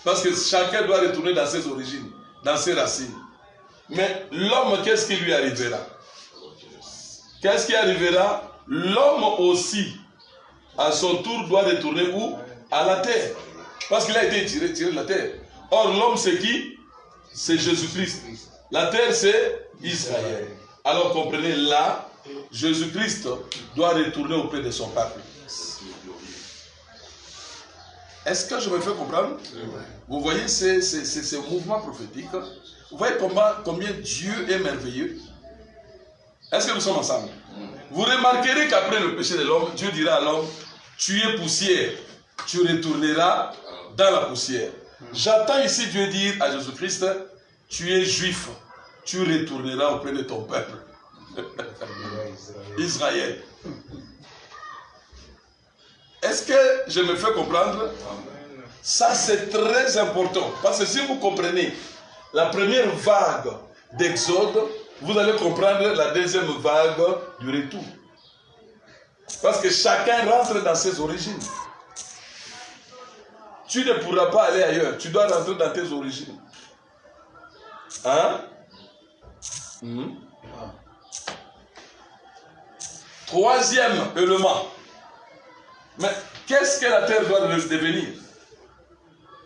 Parce que chacun doit retourner dans ses origines, dans ses racines. Mais l'homme, qu'est-ce qui lui arrivera? Qu'est-ce qui arrivera? L'homme aussi, à son tour, doit retourner où? À la terre. Parce qu'il a été tiré de la terre. Or, l'homme, c'est qui? C'est Jésus-Christ. La terre, c'est Israël. Alors, comprenez, là, Jésus-Christ doit retourner auprès de son peuple. Est-ce que je me fais comprendre? Vous voyez ces mouvements prophétiques? Vous voyez combien Dieu est merveilleux? Est-ce que nous sommes ensemble? Vous remarquerez qu'après le péché de l'homme, Dieu dira à l'homme, tu es poussière, tu retourneras dans la poussière. J'entends ici Dieu dire à Jésus-Christ, tu es juif, tu retourneras auprès de ton peuple. Israël. Est-ce que je me fais comprendre? Ça, c'est très important. Parce que si vous comprenez la première vague d'Exode, vous allez comprendre la deuxième vague du retour. Parce que chacun rentre dans ses origines. Tu ne pourras pas aller ailleurs. Tu dois rentrer dans tes origines. Hein? Troisième élément. Mais qu'est-ce que la terre doit devenir?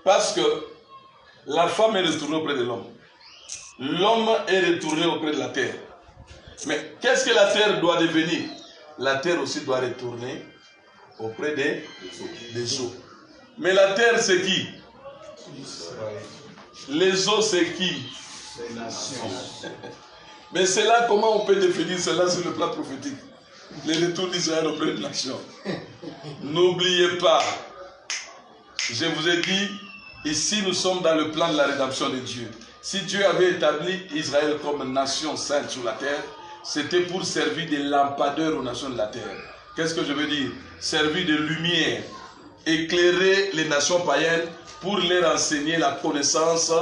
Parce que la femme est retournée auprès de l'homme. L'homme est retourné auprès de la terre. Mais qu'est-ce que la terre doit devenir? La terre aussi doit retourner auprès des eaux. Mais la terre, c'est qui? Les autres, c'est qui? Les nations. Mais c'est là, comment on peut définir cela sur le plan prophétique? Le retour d'Israël auprès des nations. N'oubliez pas, je vous ai dit, ici nous sommes dans le plan de la rédemption de Dieu. Si Dieu avait établi Israël comme nation sainte sur la terre, c'était pour servir de lampadaire aux nations de la terre. Qu'est-ce que je veux dire? Servir de lumière, éclairer les nations païennes pour leur enseigner la connaissance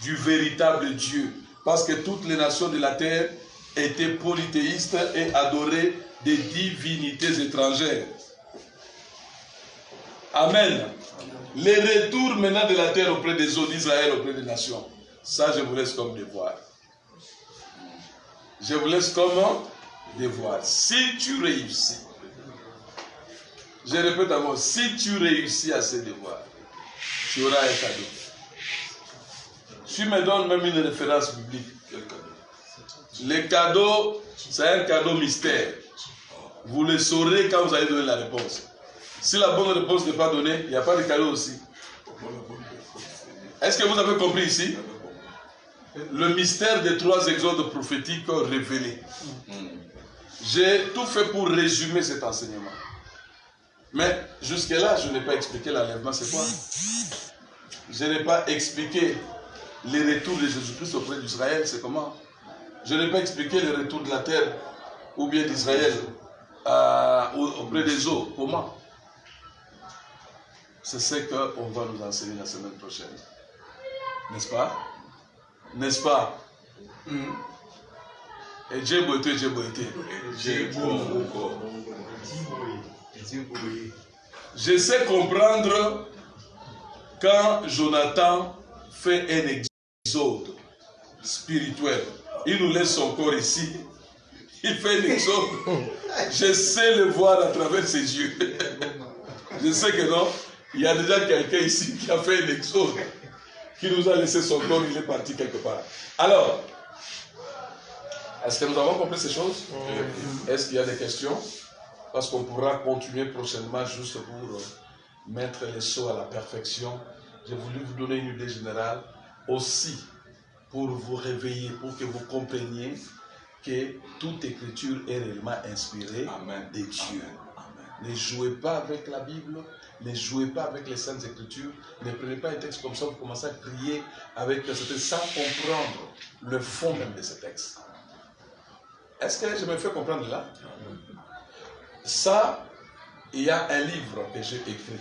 du véritable Dieu. Parce que toutes les nations de la terre étaient polythéistes et adoraient des divinités étrangères. Amen. Les retours maintenant de la terre auprès des eaux d'Israël, auprès des nations. Ça, je vous laisse comme devoir. Je vous laisse comme devoir. Si tu réussis, je répète à moi, si tu réussis à ces devoirs, tu auras un cadeau. Tu me donnes même une référence biblique. Le cadeau, c'est un cadeau mystère. Vous le saurez quand vous allez donner la réponse. Si la bonne réponse n'est pas donnée, il n'y a pas de cadeau aussi. Est-ce que vous avez compris ici? Le mystère des 3 exodes prophétiques révélés. J'ai tout fait pour résumer cet enseignement. Mais jusque-là, je n'ai pas expliqué l'enlèvement, c'est quoi? Je n'ai pas expliqué les retours de Jésus-Christ auprès d'Israël, c'est comment? Je n'ai pas expliqué le retour de la terre ou bien d'Israël auprès des eaux. Comment? C'est ce qu'on va nous enseigner la semaine prochaine. N'est-ce pas? N'est-ce pas? Et Djeboité. Je sais comprendre quand Jonathan fait un exode spirituel. Il nous laisse son corps ici. Il fait un exode. Je sais le voir à travers ses yeux. Je sais que non. Il y a déjà quelqu'un ici qui a fait un exode. Qui nous a laissé son corps, il est parti quelque part. Alors, est-ce que nous avons compris ces choses? Est-ce qu'il y a des questions? Parce qu'on pourra continuer prochainement juste pour mettre les choses à la perfection. J'ai voulu vous donner une idée générale aussi pour vous réveiller, pour que vous compreniez que toute écriture est réellement inspirée de Dieu. Ne jouez pas avec la Bible, ne jouez pas avec les Saintes Écritures, ne prenez pas un texte comme ça, vous commencez à crier avec ce texte sans comprendre le fond même de ce texte. Est-ce que je me fais comprendre là? Ça, il y a un livre que j'ai écrit.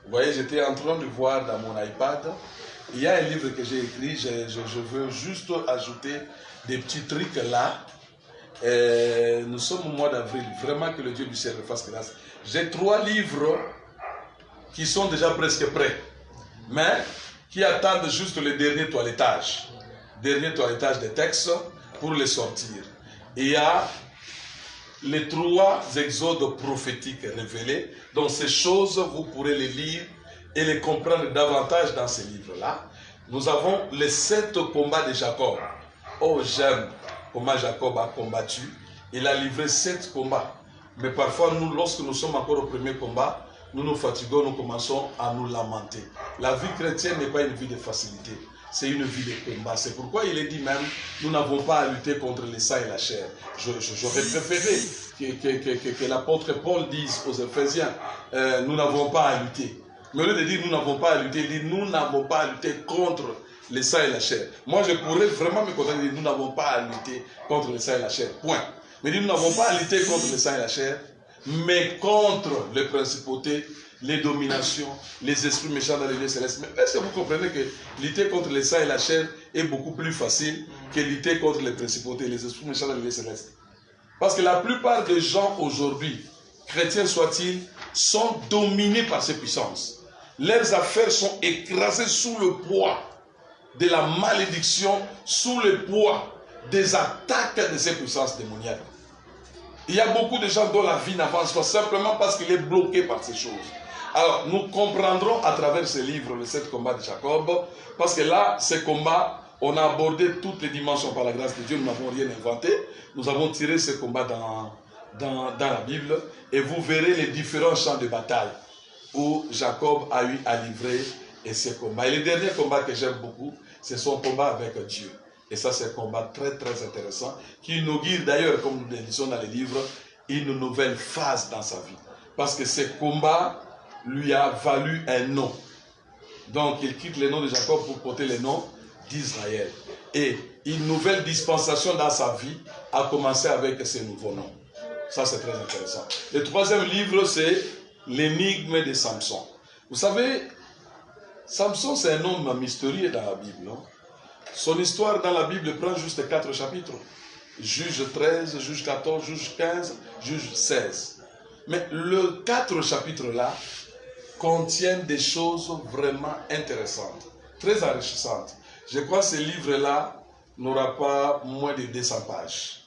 Vous voyez, j'étais en train de voir dans mon iPad. Il y a un livre que j'ai écrit, je veux juste ajouter des petits trucs là. Nous sommes au mois d'avril, vraiment que le Dieu du ciel me fasse grâce. J'ai 3 livres qui sont déjà presque prêts, mais qui attendent juste le dernier toilettage des textes pour les sortir. Et il y a les 3 exodes prophétiques révélés, donc ces choses, vous pourrez les lire et les comprendre davantage dans ces livres-là. Nous avons les 7 combats de Jacob. Oh, j'aime comment Jacob a combattu. Il a livré 7 combats. Mais parfois, nous, lorsque nous sommes encore au premier combat, nous nous fatiguons, nous commençons à nous lamenter. La vie chrétienne n'est pas une vie de facilité, c'est une vie de combat. C'est pourquoi il est dit même, nous n'avons pas à lutter contre le sang et la chair. J'aurais préféré que l'apôtre Paul dise aux Éphésiens, nous n'avons pas à lutter. Mais au lieu de dire nous n'avons pas à lutter, il dit nous n'avons pas à lutter contre le sang et la chair. Moi, je pourrais vraiment me contenter de dire nous n'avons pas à lutter contre le sang et la chair. Point. Mais nous n'avons pas à lutter contre le sang et la chair, mais contre les principautés, les dominations, les esprits méchants dans les lieux célestes. Mais est-ce que vous comprenez que lutter contre le sang et la chair est beaucoup plus facile que lutter contre les principautés, les esprits méchants dans les lieux célestes? Parce que la plupart des gens aujourd'hui, chrétiens soient-ils, sont dominés par ces puissances. Leurs affaires sont écrasées sous le poids de la malédiction, sous le poids des attaques de ces puissances démoniaques. Il y a beaucoup de gens dont la vie n'avance pas simplement parce qu'il est bloqué par ces choses. Alors, nous comprendrons à travers ce livre, les 7 combats de Jacob, parce que là, ces combats, on a abordé toutes les dimensions par la grâce de Dieu, nous n'avons rien inventé. Nous avons tiré ces combats dans la Bible et vous verrez les différents champs de bataille où Jacob a eu à livrer et ses combats. Et le dernier combat que j'aime beaucoup, c'est son combat avec Dieu. Et ça, c'est un combat très, très intéressant, qui inaugure d'ailleurs, comme nous le disons dans les livres, une nouvelle phase dans sa vie. Parce que ce combat lui a valu un nom. Donc, il quitte le nom de Jacob pour porter le nom d'Israël. Et une nouvelle dispensation dans sa vie a commencé avec ce nouveau nom. Ça, c'est très intéressant. Le troisième livre, c'est l'énigme de Samson. Vous savez, Samson, c'est un homme mystérieux dans la Bible. Non? Son histoire dans la Bible prend juste 4 chapitres. Juge 13, Juge 14, Juge 15, Juge 16. Mais les 4 chapitres-là contiennent des choses vraiment intéressantes, très enrichissantes. Je crois que ce livre-là n'aura pas moins de 200 pages.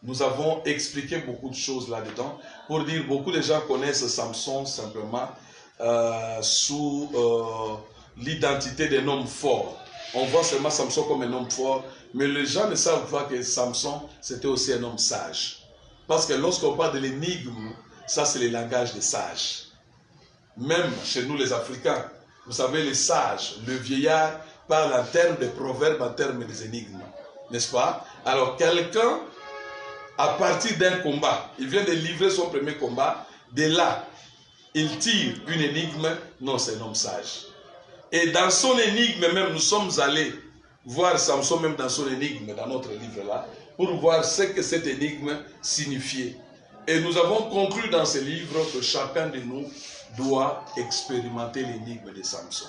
Nous avons expliqué beaucoup de choses là-dedans. Pour dire, beaucoup de gens connaissent Samson simplement sous l'identité d'un homme fort. On voit seulement Samson comme un homme fort, mais les gens ne savent pas que Samson, c'était aussi un homme sage. Parce que lorsqu'on parle de l'énigme, ça c'est le langage des sages. Même chez nous les Africains, vous savez, les sages, le vieillard parle en termes de proverbes, en termes des énigmes. N'est-ce pas? Alors quelqu'un, à partir d'un combat, il vient de livrer son premier combat, de là, il tire une énigme, non, c'est un homme sage. Et dans son énigme même, nous sommes allés voir Samson même dans son énigme, dans notre livre-là, pour voir ce que cette énigme signifiait. Et nous avons conclu dans ce livre que chacun de nous doit expérimenter l'énigme de Samson.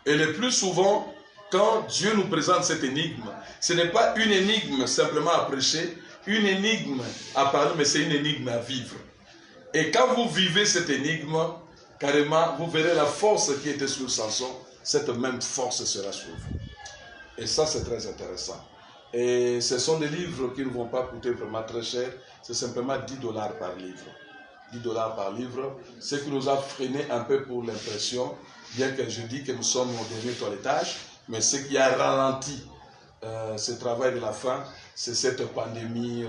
Et le plus souvent, quand Dieu nous présente cette énigme, ce n'est pas une énigme simplement à prêcher, une énigme à parler, mais c'est une énigme à vivre. Et quand vous vivez cette énigme, carrément, vous verrez la force qui était sur Samson, cette même force sera sur vous. Et ça, c'est très intéressant. Et ce sont des livres qui ne vont pas coûter vraiment très cher, c'est simplement $10 par livre. $10 par livre, ce qui nous a freiné un peu pour l'impression, bien que je dis que nous sommes au dernier toilettage, mais ce qui a ralenti ce travail de la fin, c'est cette pandémie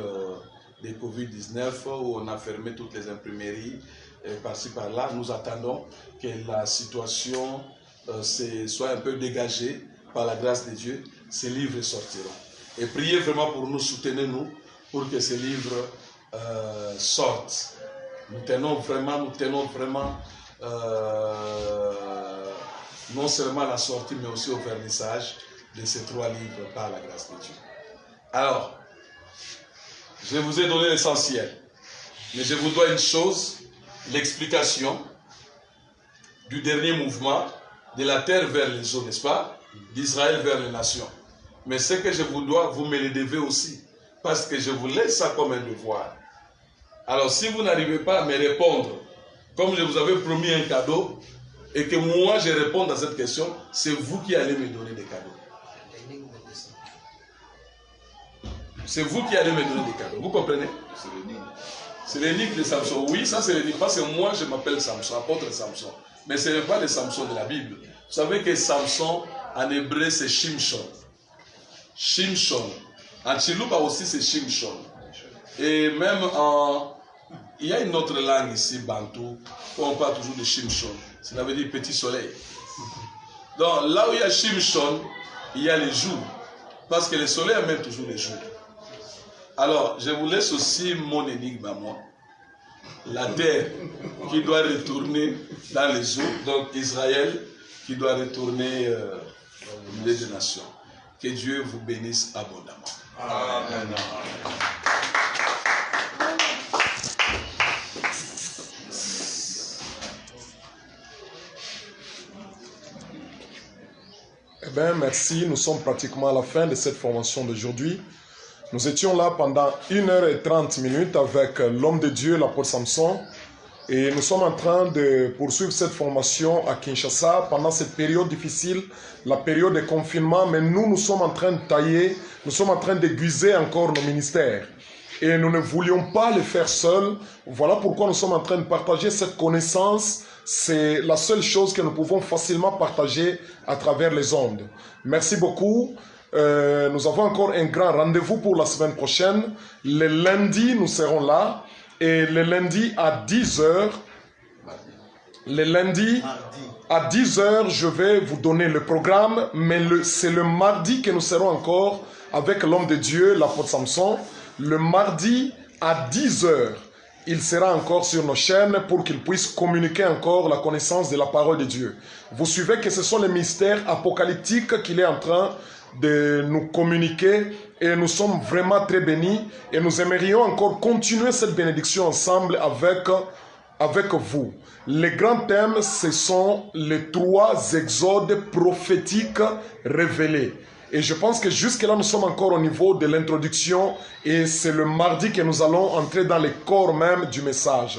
de Covid-19 où on a fermé toutes les imprimeries par-ci par-là. Nous attendons que la situation soit un peu dégagée par la grâce de Dieu. Ces livres sortiront. Et priez vraiment pour nous, soutenez-nous pour que ces livres sortent. Nous tenons vraiment non seulement à la sortie, mais aussi au vernissage de ces 3 livres par la grâce de Dieu. Alors, je vous ai donné l'essentiel, mais je vous dois une chose, l'explication du dernier mouvement de la terre vers les eaux, n'est-ce pas? D'Israël vers les nations. Mais ce que je vous dois, vous me le devez aussi, parce que je vous laisse ça comme un devoir. Alors, si vous n'arrivez pas à me répondre, comme je vous avais promis un cadeau, et que moi je réponds à cette question, c'est vous qui allez me donner des cadeaux. C'est vous qui allez me donner des cadeaux. Vous comprenez? C'est l'énigme de Samson. Oui, ça c'est l'énigme. Parce que moi je m'appelle Samson, apôtre Samson. Mais ce n'est pas le Samson de la Bible. Vous savez que Samson, en hébreu, c'est Shimshon. Shimshon. En Chiluba aussi, c'est Shimshon. Et même il y a une autre langue ici, Bantou, où on parle toujours de Shimshon. Cela veut dire petit soleil. Donc là où il y a Shimshon, il y a les jours. Parce que le soleil amène toujours les jours. Alors, je vous laisse aussi mon énigme à moi. La terre qui doit retourner dans les eaux. Donc Israël qui doit retourner au milieu des nations. Que Dieu vous bénisse abondamment. Amen. Eh bien, merci. Nous sommes pratiquement à la fin de cette formation d'aujourd'hui. Nous étions là pendant 1h30 avec l'homme de Dieu, l'apôtre Samson. Et nous sommes en train de poursuivre cette formation à Kinshasa pendant cette période difficile, la période de confinement. Mais nous sommes en train de tailler, nous sommes en train d'aiguiser encore nos ministères. Et nous ne voulions pas le faire seuls. Voilà pourquoi nous sommes en train de partager cette connaissance. C'est la seule chose que nous pouvons facilement partager à travers les ondes. Merci beaucoup. Nous avons encore un grand rendez-vous pour la semaine prochaine. Le lundi, nous serons là. Et le lundi à 10h, Le lundi, à 10h, je vais vous donner le programme, mais c'est le mardi que nous serons encore avec l'homme de Dieu, l'apôtre Samson. Le mardi, à 10h, il sera encore sur nos chaînes pour qu'il puisse communiquer encore la connaissance de la parole de Dieu. Vous suivez que ce sont les mystères apocalyptiques qu'il est en train de nous communiquer et nous sommes vraiment très bénis et nous aimerions encore continuer cette bénédiction ensemble avec vous. Les grands thèmes, ce sont les 3 exodes prophétiques révélés. Et je pense que jusque-là, nous sommes encore au niveau de l'introduction et c'est le mardi que nous allons entrer dans le corps même du message.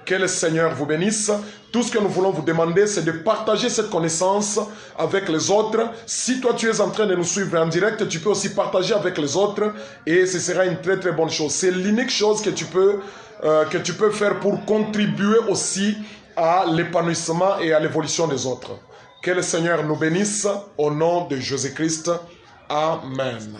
Que le Seigneur vous bénisse. Tout ce que nous voulons vous demander, c'est de partager cette connaissance avec les autres. Si toi, tu es en train de nous suivre en direct, tu peux aussi partager avec les autres et ce sera une très très bonne chose. C'est l'unique chose que tu peux faire pour contribuer aussi à l'épanouissement et à l'évolution des autres. Que le Seigneur nous bénisse au nom de Jésus-Christ. Amen.